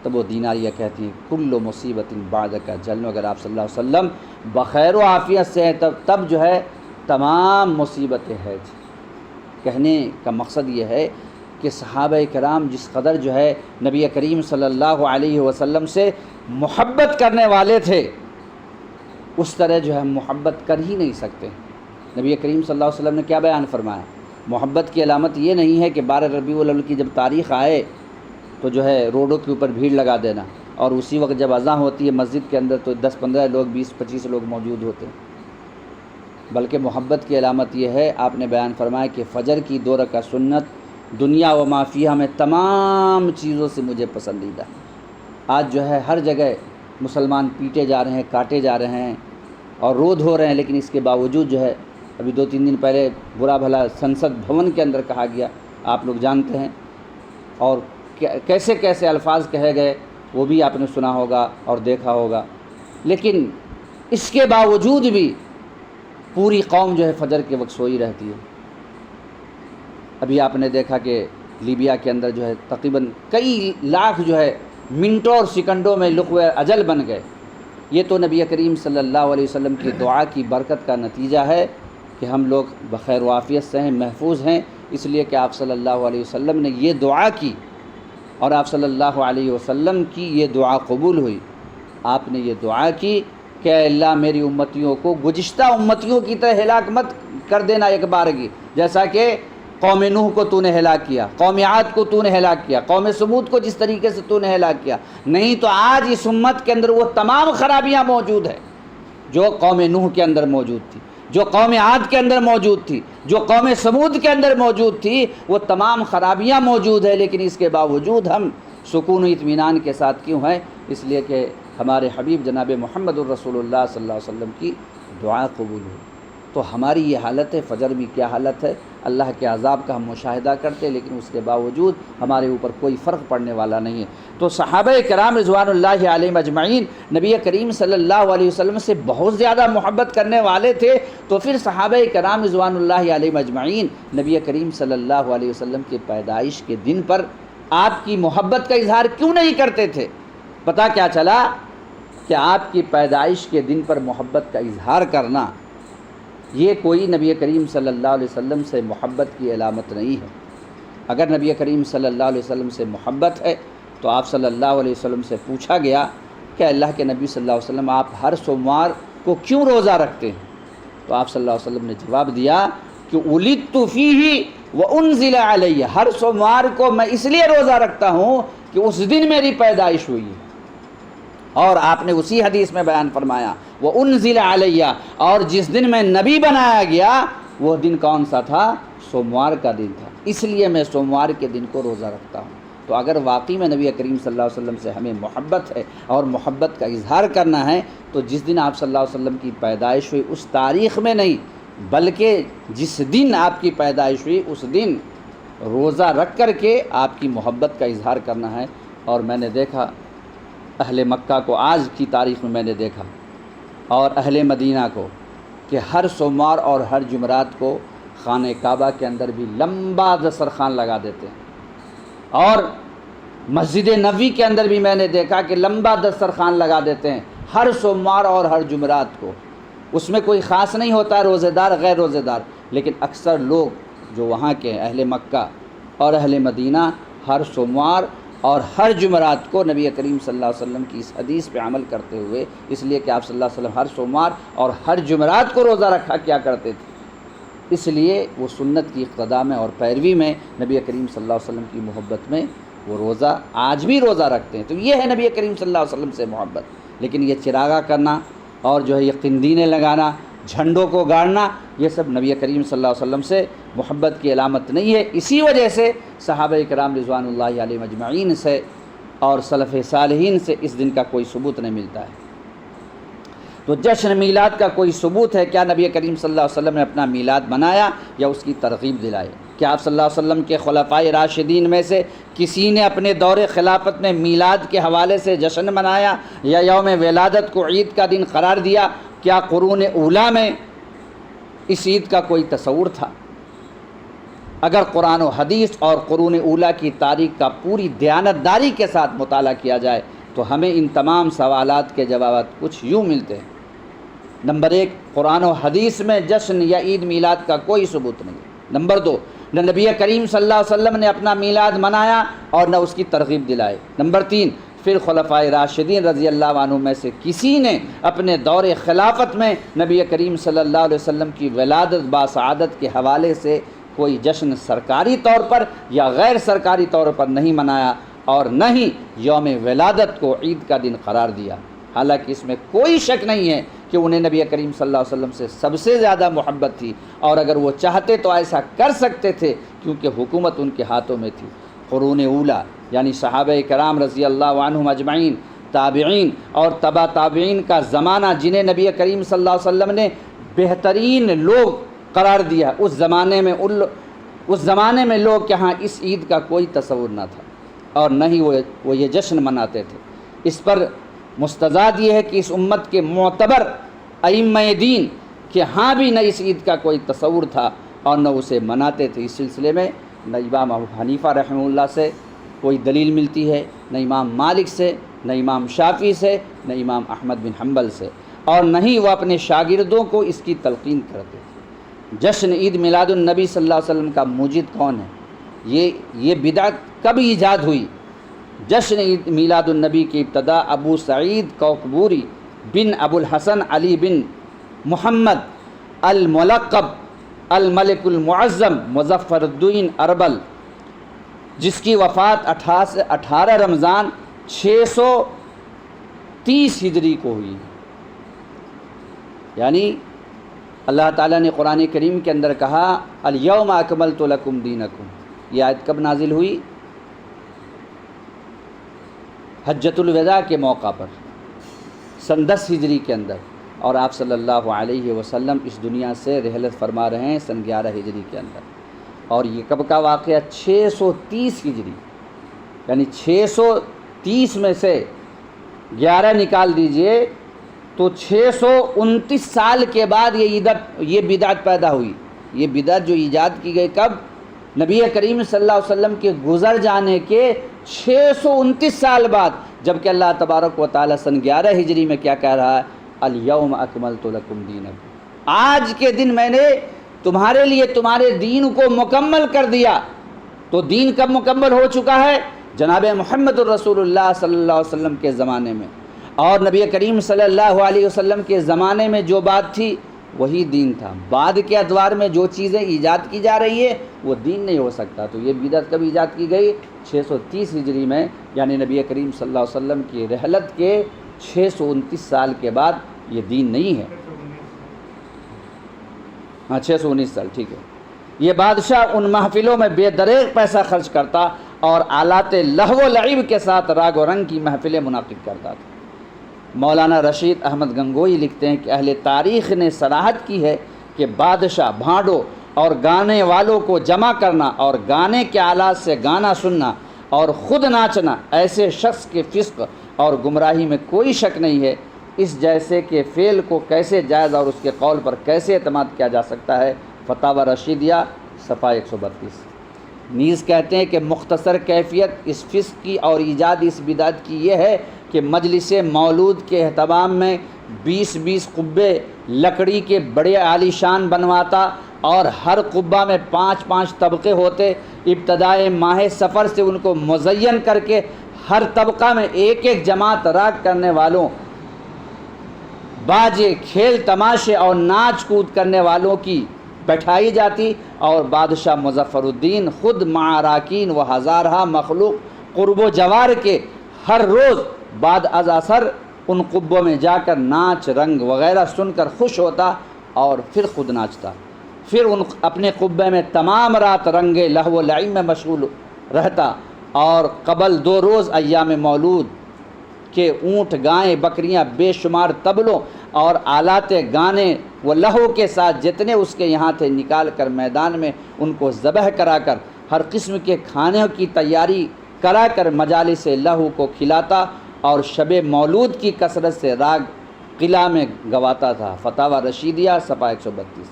تب وہ دیناریہ کہتی ہیں کل مصیبت بعدک جلل، اگر آپ صلی اللہ علیہ وسلم بخیر و عافیت سے ہیں تب جو ہے تمام مصیبتیں ہیں۔ کہنے کا مقصد یہ ہے کہ صحابہ کرام جس قدر جو ہے نبی کریم صلی اللہ علیہ وسلم سے محبت کرنے والے تھے، اس طرح جو ہے محبت کر ہی نہیں سکتے۔ نبی کریم صلی اللہ علیہ وسلم نے کیا بیان فرمایا؟ محبت کی علامت یہ نہیں ہے کہ 12 ربیع الاول کی جب تاریخ آئے تو جو ہے روڈوں کے اوپر بھیڑ لگا دینا، اور اسی وقت جب اذان ہوتی ہے مسجد کے اندر تو 10-15 لوگ 20-25 لوگ موجود ہوتے ہیں، بلکہ محبت کی علامت یہ ہے، آپ نے بیان فرمایا کہ فجر کی 2 رکعت سنت دنیا و ما فیہا میں تمام چیزوں سے مجھے پسندیدہ ہے۔ آج جو ہے ہر جگہ مسلمان پیٹے جا رہے ہیں، کاٹے جا رہے ہیں اور رود ہو رہے ہیں، لیکن اس کے باوجود جو ہے ابھی 2-3 دن پہلے برا بھلا سنسد بھون کے اندر کہا گیا، آپ لوگ جانتے ہیں، اور کیسے کیسے الفاظ کہے گئے وہ بھی آپ نے سنا ہوگا اور دیکھا ہوگا، لیکن اس کے باوجود بھی پوری قوم جو ہے فجر کے وقت سوئی رہتی ہے۔ ابھی آپ نے دیکھا کہ لیبیا کے اندر جو ہے تقریباً کئی لاکھ جو ہے منٹوں اور سیکنڈوں میں لقوہ اجل بن گئے۔ یہ تو نبی کریم صلی اللہ علیہ وسلم کی دعا کی برکت کا نتیجہ ہے کہ ہم لوگ بخیر و عافیت سے ہیں، محفوظ ہیں، اس لیے کہ آپ صلی اللہ علیہ وسلم نے یہ دعا کی اور آپ صلی اللہ علیہ وسلم کی یہ دعا قبول ہوئی۔ آپ نے یہ دعا کی کہ اے اللہ میری امتیوں کو گزشتہ امتیوں کی طرح ہلاک مت کر دینا ایک بارگی، جیسا کہ قوم نوح کو تو نے ہلاک کیا، قوم عاد کو تو نے ہلاک کیا، قوم ثمود کو جس طریقے سے تو نے ہلاک کیا، نہیں تو آج اس امت کے اندر وہ تمام خرابیاں موجود ہیں جو قوم نوح کے اندر موجود تھی، جو قوم عاد کے اندر موجود تھی، جو قوم ثمود کے اندر موجود تھی، وہ تمام خرابیاں موجود ہیں، لیکن اس کے باوجود ہم سکون و اطمینان کے ساتھ کیوں ہیں؟ اس لیے کہ ہمارے حبیب جناب محمد الرسول اللہ صلی اللہ علیہ وسلم کی دعا قبول ہوئی۔ تو ہماری یہ حالت ہے، فجر بھی کیا حالت ہے، اللہ کے عذاب کا ہم مشاہدہ کرتے، لیکن اس کے باوجود ہمارے اوپر کوئی فرق پڑنے والا نہیں ہے۔ تو صحابہ کرام رضوان اللہ علیہم اجمعین نبی کریم صلی اللہ علیہ وسلم سے بہت زیادہ محبت کرنے والے تھے، تو پھر صحابہ کرام رضوان اللہ علیہم اجمعین نبی کریم صلی اللہ علیہ وسلم کی پیدائش کے دن پر آپ کی محبت کا اظہار کیوں نہیں کرتے تھے؟ پتہ کیا چلا کہ آپ کی پیدائش کے دن پر محبت کا اظہار کرنا یہ کوئی نبی کریم صلی اللہ علیہ وسلم سے محبت کی علامت نہیں ہے۔ اگر نبی کریم صلی اللہ علیہ وسلم سے محبت ہے تو آپ صلی اللہ علیہ وسلم سے پوچھا گیا کہ اللہ کے نبی صلی اللہ علیہ وسلم آپ ہر سوموار کو کیوں روزہ رکھتے ہیں؟ تو آپ صلی اللہ علیہ وسلم نے جواب دیا کہ ولدت فیہ وانزل علیہ، ہر سوموار کو میں اس لیے روزہ رکھتا ہوں کہ اس دن میری پیدائش ہوئی ہے۔ اور آپ نے اسی حدیث میں بیان فرمایا وانزل علیہ، اور جس دن میں نبی بنایا گیا وہ دن کون سا تھا؟ سوموار کا دن تھا، اس لیے میں سوموار کے دن کو روزہ رکھتا ہوں۔ تو اگر واقعی میں نبی کریم صلی اللہ علیہ وسلم سے ہمیں محبت ہے اور محبت کا اظہار کرنا ہے تو جس دن آپ صلی اللہ علیہ وسلم کی پیدائش ہوئی اس تاریخ میں نہیں، بلکہ جس دن آپ کی پیدائش ہوئی اس دن روزہ رکھ کر کے آپ کی محبت کا اظہار کرنا ہے۔ اور میں نے دیکھا اہل مکہ کو، آج کی تاریخ میں میں نے دیکھا، اور اہل مدینہ کو کہ ہر سوموار اور ہر جمعرات کو خانہ کعبہ کے اندر بھی لمبا دسترخوان لگا دیتے ہیں، اور مسجد نبوی کے اندر بھی میں نے دیکھا کہ لمبا دسترخوان لگا دیتے ہیں ہر سوموار اور ہر جمعرات کو۔ اس میں کوئی خاص نہیں ہوتا روزے دار غیر روزے دار، لیکن اکثر لوگ جو وہاں کے اہل مکہ اور اہل مدینہ ہر سوموار اور ہر جمعرات کو نبی کریم صلی اللہ علیہ وسلم کی اس حدیث پہ عمل کرتے ہوئے، اس لیے کہ آپ صلی اللہ علیہ وسلم ہر سوموار اور ہر جمعرات کو روزہ رکھا کیا کرتے تھے، اس لیے وہ سنت کی اقتداء میں اور پیروی میں نبی کریم صلی اللہ علیہ وسلم کی محبت میں وہ روزہ آج بھی روزہ رکھتے ہیں۔ تو یہ ہے نبی کریم صلی اللہ علیہ وسلم سے محبت۔ لیکن یہ چراغا کرنا اور جو ہے یہ قندیلیں لگانا، جھنڈوں کو گاڑنا، یہ سب نبی کریم صلی اللہ علیہ وسلم سے محبت کی علامت نہیں ہے۔ اسی وجہ سے صحابہ کرام رضوان اللہ علیہم اجمعین سے اور سلف صالحین سے اس دن کا کوئی ثبوت نہیں ملتا ہے۔ تو جشن میلاد کا کوئی ثبوت ہے کیا نبی کریم صلی اللہ علیہ وسلم نے اپنا میلاد منایا یا اس کی ترغیب دلائی؟ کیا آپ صلی اللہ علیہ وسلم کے خلفائے راشدین میں سے کسی نے اپنے دور خلافت میں میلاد کے حوالے سے جشن منایا یا یوم ولادت کو عید کا دن قرار دیا؟ کیا قرون اولیٰ میں اس عید کا کوئی تصور تھا؟ اگر قرآن و حدیث اور قرون اولیٰ کی تاریخ کا پوری دیانتداری کے ساتھ مطالعہ کیا جائے تو ہمیں ان تمام سوالات کے جوابات کچھ یوں ملتے ہیں۔ نمبر 1، قرآن و حدیث میں جشن یا عید میلاد کا کوئی ثبوت نہیں۔ نمبر 2، نہ نبی کریم صلی اللہ علیہ وسلم نے اپنا میلاد منایا اور نہ اس کی ترغیب دلائی۔ نمبر 3، پھر خلفائے راشدین رضی اللہ عنہ میں سے کسی نے اپنے دور خلافت میں نبی کریم صلی اللہ علیہ وسلم کی ولادت باسعادت کے حوالے سے کوئی جشن سرکاری طور پر یا غیر سرکاری طور پر نہیں منایا اور نہ ہی یوم ولادت کو عید کا دن قرار دیا۔ حالانکہ اس میں کوئی شک نہیں ہے کہ انہیں نبی کریم صلی اللہ علیہ وسلم سے سب سے زیادہ محبت تھی، اور اگر وہ چاہتے تو ایسا کر سکتے تھے کیونکہ حکومت ان کے ہاتھوں میں تھی۔ قرون اولیٰ یعنی صحابہ کرام رضی اللہ عنہم اجمعین، تابعین اور تبع تابعین کا زمانہ، جنہیں نبی کریم صلی اللہ علیہ وسلم نے بہترین لوگ قرار دیا، اس زمانے میں لوگ کے ہاں اس عید کا کوئی تصور نہ تھا اور نہ ہی وہ یہ جشن مناتے تھے۔ اس پر مستزاد یہ ہے کہ اس امت کے معتبر ائمہ دین کے ہاں بھی نہ اس عید کا کوئی تصور تھا اور نہ اسے مناتے تھے۔ اس سلسلے میں نہ امام ابو حنیفہ رحمہ اللہ سے کوئی دلیل ملتی ہے، نہ امام مالک سے، نہ امام شافعی سے، نہ امام احمد بن حنبل سے، اور نہ ہی وہ اپنے شاگردوں کو اس کی تلقین کرتے تھے۔ جشن عید میلاد النبی صلی اللہ علیہ وسلم کا موجد کون ہے؟ یہ بدعت کب ایجاد ہوئی؟ جشن عید میلاد النبی کی ابتدا ابو سعید کوکبوری بن ابو الحسن علی بن محمد الملقب الملک المعظم مظفر الدین اربل، جس کی وفات 18 رمضان 630 ہجری کو ہوئی۔ یعنی اللہ تعالیٰ نے قرآن کریم کے اندر کہا الیوم اکملت لکم دینکم، یہ آیت کب نازل ہوئی؟ حجۃ الوداع کے موقع پر سن 10 ہجری کے اندر، اور آپ صلی اللہ علیہ وسلم اس دنیا سے رحلت فرما رہے ہیں سن 11 ہجری کے اندر، اور یہ کب کا واقعہ؟ 630 ہجری، یعنی 630 میں سے 11 نکال دیجئے تو 629 سال کے بعد یہ بدعت پیدا ہوئی۔ یہ بدعت جو ایجاد کی گئی کب؟ نبی کریم صلی اللہ علیہ وسلم کے گزر جانے کے 629 سال بعد، جبکہ اللہ تبارک و تعالیٰ سن 11 ہجری میں کیا کہہ رہا ہے؟ الیوم اکملت لکم دینکم، آج کے دن میں نے تمہارے لیے تمہارے دین کو مکمل کر دیا۔ تو دین کب مکمل ہو چکا ہے؟ جناب محمد الرسول اللہ صلی اللہ علیہ وسلم کے زمانے میں، اور نبی کریم صلی اللہ علیہ وسلم کے زمانے میں جو بات تھی وہی دین تھا۔ بعد کے ادوار میں جو چیزیں ایجاد کی جا رہی ہے وہ دین نہیں ہو سکتا۔ تو یہ بدعت کب ایجاد کی گئی؟ 630 ہجری میں، یعنی نبی کریم صلی اللہ علیہ وسلم کی رحلت کے 629 سال کے بعد یہ دین نہیں ہے۔ ہاں 619 سال، ٹھیک ہے۔ یہ بادشاہ ان محفلوں میں بے دریغ پیسہ خرچ کرتا اور آلات لہو و لعب کے ساتھ راگ و رنگ کی محفلیں منعقد کرتا تھا۔ مولانا رشید احمد گنگوئی لکھتے ہیں کہ اہل تاریخ نے صراحت کی ہے کہ بادشاہ، بھانڈوں اور گانے والوں کو جمع کرنا اور گانے کے آلات سے گانا سننا اور خود ناچنا ایسے شخص کے فسق اور گمراہی میں کوئی شک نہیں ہے اس جیسے کہ فعل کو کیسے جائز اور اس کے قول پر کیسے اعتماد کیا جا سکتا ہے، فتاوی رشیدیہ صفحہ 132۔ نیز کہتے ہیں کہ مختصر کیفیت اس فسق کی اور ایجاد اس بدعت کی یہ ہے کہ مجلس مولود کے اہتمام میں 20 قبے لکڑی کے بڑے عالی شان بنواتا اور ہر قبہ میں 5 طبقے ہوتے۔ ابتدائے ماہ سفر سے ان کو مزین کر کے ہر طبقہ میں ایک جماعت راگ کرنے والوں، باجے، کھیل تماشے اور ناچ کود کرنے والوں کی بیٹھائی جاتی، اور بادشاہ مظفر الدین خود مع اراکین و ہزارہ مخلوق قرب و جوار کے ہر روز بعد از عصر ان قبوں میں جا کر ناچ رنگ وغیرہ سن کر خوش ہوتا اور پھر خود ناچتا، پھر ان اپنے قبے میں تمام رات رنگ لہو و لعب میں مشغول رہتا، اور قبل 2 روز ایام مولود کے اونٹ، گائیں، بکریاں، بے شمار طبلوں اور آلات گانے و لہو کے ساتھ جتنے اس کے یہاں تھے نکال کر میدان میں ان کو ذبح کرا کر ہر قسم کے کھانے کی تیاری کرا کر مجالس لہو کو کھلاتا اور شب مولود کی کثرت سے راگ قلعہ میں گواتا تھا۔ فتاوی رشیدیہ صفحہ 132۔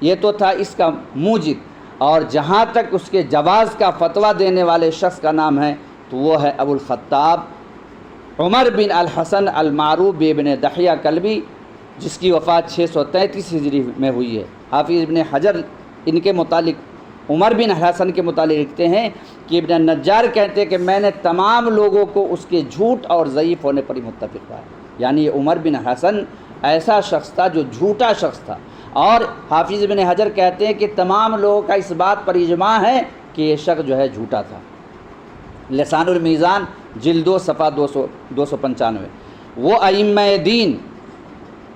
یہ تو تھا اس کا موجب، اور جہاں تک اس کے جواز کا فتویٰ دینے والے شخص کا نام ہے تو وہ ہے ابو الخطاب عمر بن الحسن المعروف بابن دحیہ کلبی، جس کی وفات 633 ہجری میں ہوئی ہے۔ حافظ ابن حجر ان کے متعلق عمر بن حسن کے متعلق لکھتے ہیں کہ ابن نجار کہتے ہیں کہ میں نے تمام لوگوں کو اس کے جھوٹ اور ضعیف ہونے پر ہی متفق پایا، یعنی یہ عمر بن حسن ایسا شخص تھا جو جھوٹا شخص تھا، اور حافظ ابن حجر کہتے ہیں کہ تمام لوگوں کا اس بات پر اجماع ہے کہ یہ شخص جو ہے جھوٹا تھا۔ لسان المیزان جلد 2 صفحہ 295۔ وہ ائمہ دین،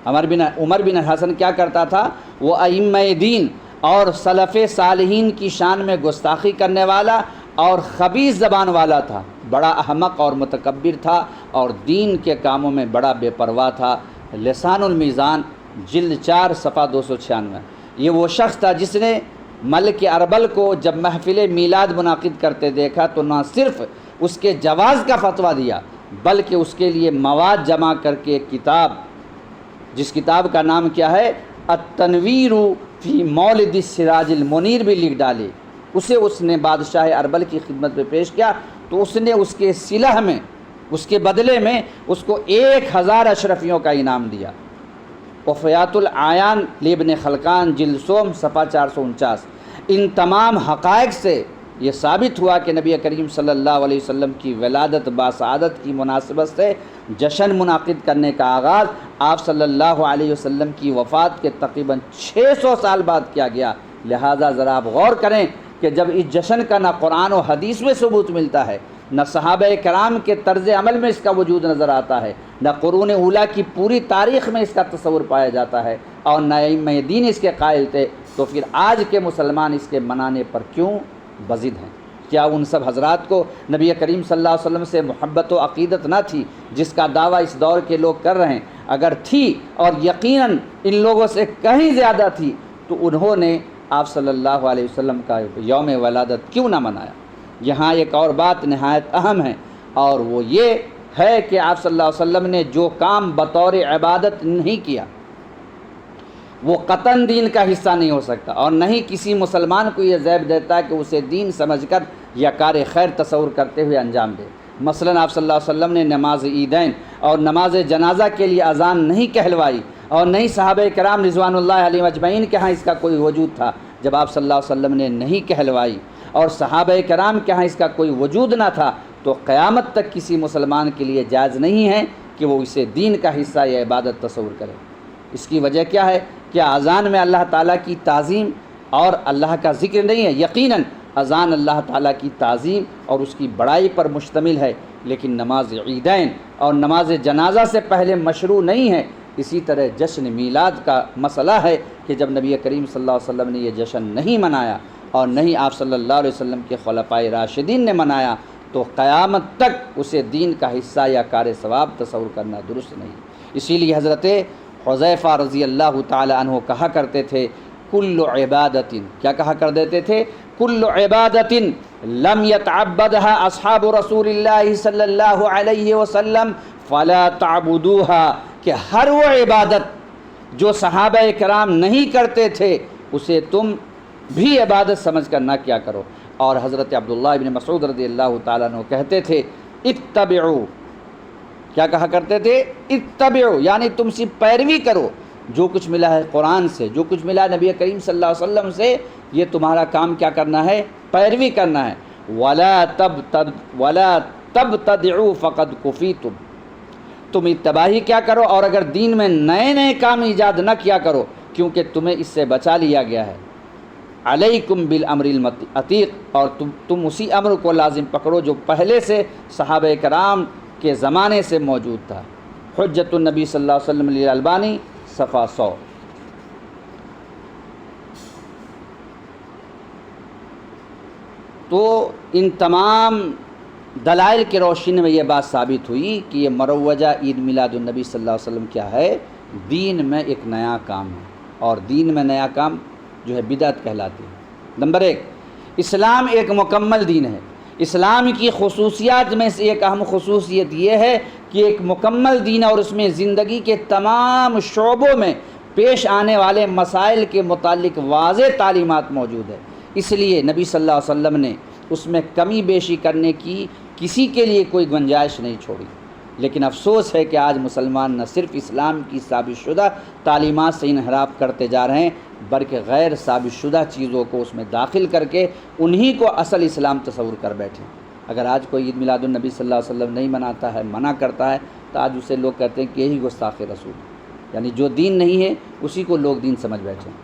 عمر بن حسن کیا کرتا تھا؟ وہ ائمہ دین اور سلف صالحین کی شان میں گستاخی کرنے والا اور خبیث زبان والا تھا، بڑا احمق اور متکبر تھا، اور دین کے کاموں میں بڑا بے پرواہ تھا۔ لسان المیزان جلد 4 صفحہ 296۔ یہ وہ شخص تھا جس نے ملک اربل کو جب محفل میلاد منعقد کرتے دیکھا تو نہ صرف اس کے جواز کا فتویٰ دیا بلکہ اس کے لیے مواد جمع کر کے ایک کتاب، جس کتاب کا نام کیا ہے، التنویر فی مولد السراج المنیر، بھی لکھ ڈالی۔ اسے اس نے بادشاہ اربل کی خدمت میں پیش کیا تو اس نے اس کے صلح میں، اس کے بدلے میں اس کو 1000 اشرفیوں کا انعام دیا۔ وفیات العیان لابن خلقان جلد سوم صفحہ 449۔ ان تمام حقائق سے یہ ثابت ہوا کہ نبی کریم صلی اللہ علیہ وسلم کی ولادت باسعادت کی مناسبت سے جشن منعقد کرنے کا آغاز آپ صلی اللہ علیہ وسلم کی وفات کے تقریباً 600 سال بعد کیا گیا۔ لہٰذا ذرا آپ غور کریں کہ جب اس جشن کا نہ قرآن و حدیث میں ثبوت ملتا ہے، نہ صحابہ کرام کے طرز عمل میں اس کا وجود نظر آتا ہے، نہ قرون اولیٰ کی پوری تاریخ میں اس کا تصور پایا جاتا ہے، اور نہ ائمہ دین اس کے قائل تھے، تو پھر آج کے مسلمان اس کے منانے پر کیوں بضد ہیں؟ کیا ان سب حضرات کو نبی کریم صلی اللہ علیہ وسلم سے محبت و عقیدت نہ تھی جس کا دعویٰ اس دور کے لوگ کر رہے ہیں؟ اگر تھی، اور یقیناً ان لوگوں سے کہیں زیادہ تھی، تو انہوں نے آپ صلی اللہ علیہ وسلم کا یوم ولادت کیوں نہ منایا؟ یہاں ایک اور بات نہایت اہم ہے، اور وہ یہ ہے کہ آپ صلی اللہ علیہ وسلم نے جو کام بطور عبادت نہیں کیا وہ قطعاً دین کا حصہ نہیں ہو سکتا، اور نہ ہی کسی مسلمان کو یہ زیب دیتا ہے کہ اسے دین سمجھ کر یا کار خیر تصور کرتے ہوئے انجام دے۔ مثلا آپ صلی اللہ علیہ وسلم نے نماز عیدین اور نماز جنازہ کے لیے اذان نہیں کہلوائی، اور نہیں صحابہ کرام رضوان اللہ علیہم اجمعین کے ہاں اس کا کوئی وجود تھا جب آپ صلی اللہ علیہ وسلم نے نہیں کہلوائی، اور صحابہ کرام کے ہاں اس کا کوئی وجود نہ تھا، تو قیامت تک کسی مسلمان کے لیے جائز نہیں ہے کہ وہ اسے دین کا حصہ یا عبادت تصور کرے۔ اس کی وجہ کیا ہے؟ کیا اذان میں اللہ تعالیٰ کی تعظیم اور اللہ کا ذکر نہیں ہے؟ یقیناً اذان اللہ تعالیٰ کی تعظیم اور اس کی بڑائی پر مشتمل ہے، لیکن نماز عیدین اور نماز جنازہ سے پہلے مشروع نہیں ہے۔ اسی طرح جشن میلاد کا مسئلہ ہے کہ جب نبی کریم صلی اللہ علیہ وسلم نے یہ جشن نہیں منایا اور نہیں آپ صلی اللہ علیہ وسلم کے خلفائے راشدین نے منایا، تو قیامت تک اسے دین کا حصہ یا کار ثواب تصور کرنا درست نہیں۔ اسی لیے حضرت حذیفہ رضی اللہ تعالی عنہ کہا کرتے تھے، کل عبادت، کیا کہا کر دیتے تھے؟ کل عبادت لم يتعبدها اصحاب رسول اللہ صلی اللہ علیہ وسلم فلا تعبدوها، کہ ہر وہ عبادت جو صحابہ کرام نہیں کرتے تھے اسے تم بھی عبادت سمجھ کر نہ کیا کرو۔ اور حضرت عبداللہ ابن مسعود رضی اللہ تعالیٰ عنہ کہتے تھے اتبعوا، کیا کہا کرتے تھے؟ اتبعوا، یعنی تم سے پیروی کرو، جو کچھ ملا ہے قرآن سے، جو کچھ ملا نبی کریم صلی اللہ علیہ وسلم سے، یہ تمہارا کام کیا کرنا ہے؟ پیروی کرنا ہے۔ وَلَا تَبْتَدِعُوا فَقَدْ كُفِيتُمْ، تم اتباہی کیا کرو اور اگر دین میں نئے نئے کام ایجاد نہ کیا کرو، کیونکہ تمہیں اس سے بچا لیا گیا ہے۔ علیکم بالامر العتیق، اور تم اسی امر کو لازم پکڑو جو پہلے سے صحابہ کرام کے زمانے سے موجود تھا۔ حجت النبی صلی اللہ علیہ وسلم للالبانی صفحہ 100۔ تو ان تمام دلائل کی روشنی میں یہ بات ثابت ہوئی کہ یہ مروجہ عید میلاد النبی صلی اللہ علیہ وسلم کیا ہے؟ دین میں ایک نیا کام ہے، اور دین میں نیا کام جو ہے بدعت کہلاتی ہے۔ نمبر 1، اسلام ایک مکمل دین ہے۔ اسلام کی خصوصیات میں سے ایک اہم خصوصیت یہ ہے کہ ایک مکمل دین ہے، اور اس میں زندگی کے تمام شعبوں میں پیش آنے والے مسائل کے متعلق واضح تعلیمات موجود ہے۔ اس لیے نبی صلی اللہ علیہ وسلم نے اس میں کمی بیشی کرنے کی کسی کے لیے کوئی گنجائش نہیں چھوڑی۔ لیکن افسوس ہے کہ آج مسلمان نہ صرف اسلام کی ثابت شدہ تعلیمات سے انحراف کرتے جا رہے ہیں، بلکہ غیر ثابت شدہ چیزوں کو اس میں داخل کر کے انہی کو اصل اسلام تصور کر بیٹھے۔ اگر آج کوئی عید میلاد النبی صلی اللہ علیہ وسلم نہیں مناتا ہے، منع کرتا ہے، تو آج اسے لوگ کہتے ہیں کہ یہی گستاخ رسول ہے، یعنی جو دین نہیں ہے اسی کو لوگ دین سمجھ بیٹھے ہیں۔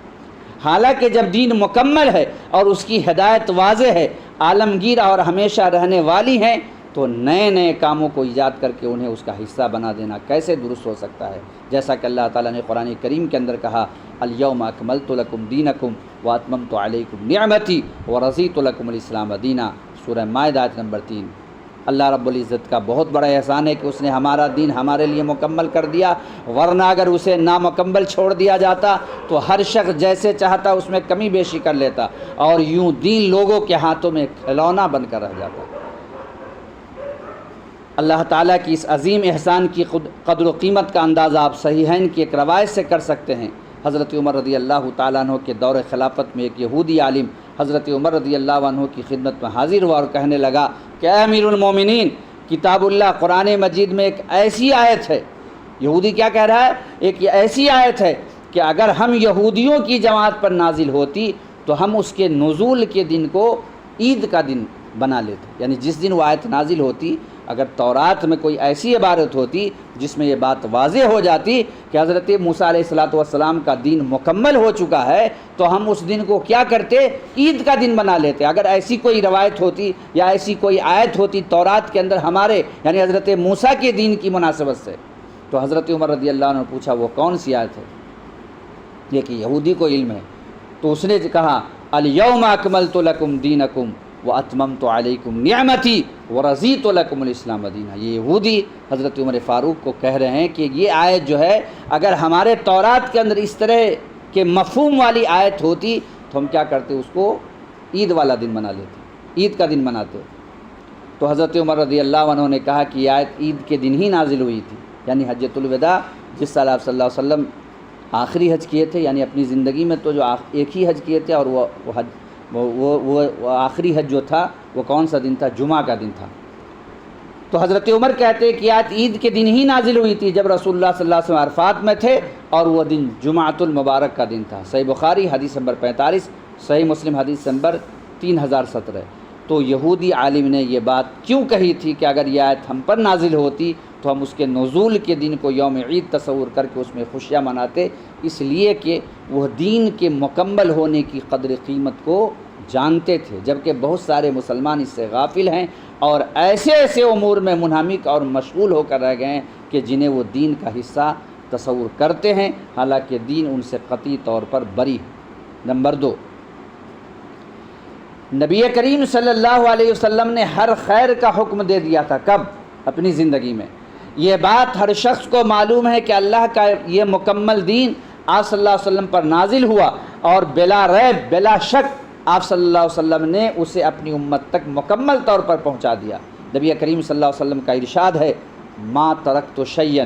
حالانکہ جب دین مکمل ہے اور اس کی ہدایت واضح ہے، عالمگیر اور ہمیشہ رہنے والی ہیں، تو نئے نئے کاموں کو ایجاد کر کے انہیں اس کا حصہ بنا دینا کیسے درست ہو سکتا ہے؟ جیسا کہ اللہ تعالیٰ نے قرآن کریم کے اندر کہا الیوم اکملت لکم دینکم واتممت علیکم نعمتی ورضیت لکم الاسلام دینا، سورہ مائدہ آیت نمبر 3۔ اللہ رب العزت کا بہت بڑا احسان ہے کہ اس نے ہمارا دین ہمارے لیے مکمل کر دیا، ورنہ اگر اسے نامکمل چھوڑ دیا جاتا تو ہر شخص جیسے چاہتا اس میں کمی بیشی کر لیتا، اور یوں دین لوگوں کے ہاتھوں میں کھلونا بن کر رہ جاتا۔ اللہ تعالیٰ کی اس عظیم احسان کی قدر و قیمت کا اندازہ آپ صحیحین کی ایک روایت سے کر سکتے ہیں۔ حضرت عمر رضی اللہ تعالیٰ عنہ کے دور خلافت میں ایک یہودی عالم حضرت عمر رضی اللہ عنہ کی خدمت میں حاضر ہوا اور کہنے لگا کہ اے امیر المومنین، کتاب اللہ قرآن مجید میں ایک ایسی آیت ہے، یہودی کیا کہہ رہا ہے؟ ایک ایسی آیت ہے کہ اگر ہم یہودیوں کی جماعت پر نازل ہوتی تو ہم اس کے نزول کے دن کو عید کا دن بنا لیتے، یعنی جس دن وہ آیت نازل ہوتی، اگر تورات میں کوئی ایسی عبارت ہوتی جس میں یہ بات واضح ہو جاتی کہ حضرت موسیٰ علیہ السلام کا دین مکمل ہو چکا ہے، تو ہم اس دن کو کیا کرتے؟ عید کا دن بنا لیتے۔ اگر ایسی کوئی روایت ہوتی یا ایسی کوئی آیت ہوتی تورات کے اندر ہمارے یعنی حضرت موسیٰ کے دین کی مناسبت سے، تو حضرت عمر رضی اللہ عنہ نے پوچھا وہ کون سی آیت ہے؟ یہ کہ یہودی کو علم ہے، تو اس نے کہا الیوم اکملت لکم دینکم واتممت علیکم نعمتی ورضیت لکم الاسلام دینا۔ یہ یہودی حضرت عمر فاروق کو کہہ رہے ہیں کہ یہ آیت جو ہے اگر ہمارے تورات کے اندر اس طرح کے مفہوم والی آیت ہوتی تو ہم کیا کرتے؟ اس کو عید والا دن بنا لیتے، عید کا دن مناتے۔ تو حضرت عمر رضی اللہ عنہ نے کہا کہ یہ آیت عید کے دن ہی نازل ہوئی تھی، یعنی حجۃ الوداع، جس سال آپ صلی اللہ علیہ وسلم آخری حج کیے تھے، یعنی اپنی زندگی میں تو جو ایک ہی حج کیے تھے، اور وہ آخری حج جو تھا وہ کون سا دن تھا؟ جمعہ کا دن تھا۔ تو حضرت عمر کہتے ہیں کہ آیت عید کے دن ہی نازل ہوئی تھی جب رسول اللہ صلی اللہ علیہ وسلم عرفات میں تھے، اور وہ دن جمعۃ المبارک کا دن تھا۔ صحیح بخاری حدیث نمبر 45، صحیح مسلم حدیث نمبر 3017۔ تو یہودی عالم نے یہ بات کیوں کہی تھی کہ اگر یہ آیت ہم پر نازل ہوتی تو ہم اس کے نزول کے دن کو یوم عید تصور کر کے اس میں خوشیاں مناتے، اس لیے کہ وہ دین کے مکمل ہونے کی قدر قیمت کو جانتے تھے، جبکہ بہت سارے مسلمان اس سے غافل ہیں اور ایسے ایسے امور میں منہمک اور مشغول ہو کر رہ گئے ہیں کہ جنہیں وہ دین کا حصہ تصور کرتے ہیں، حالانکہ دین ان سے قطعی طور پر بری ہے۔ نمبر 2، نبی کریم صلی اللہ علیہ وسلم نے ہر خیر کا حکم دے دیا تھا۔ کب؟ اپنی زندگی میں۔ یہ بات ہر شخص کو معلوم ہے کہ اللہ کا یہ مکمل دین آپ صلی اللہ علیہ وسلم پر نازل ہوا، اور بلا ریب بلا شک آپ صلی اللہ علیہ وسلم نے اسے اپنی امت تک مکمل طور پر پہنچا دیا۔ نبی کریم صلی اللہ علیہ وسلم کا ارشاد ہے ما ترکت شیئا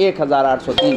1803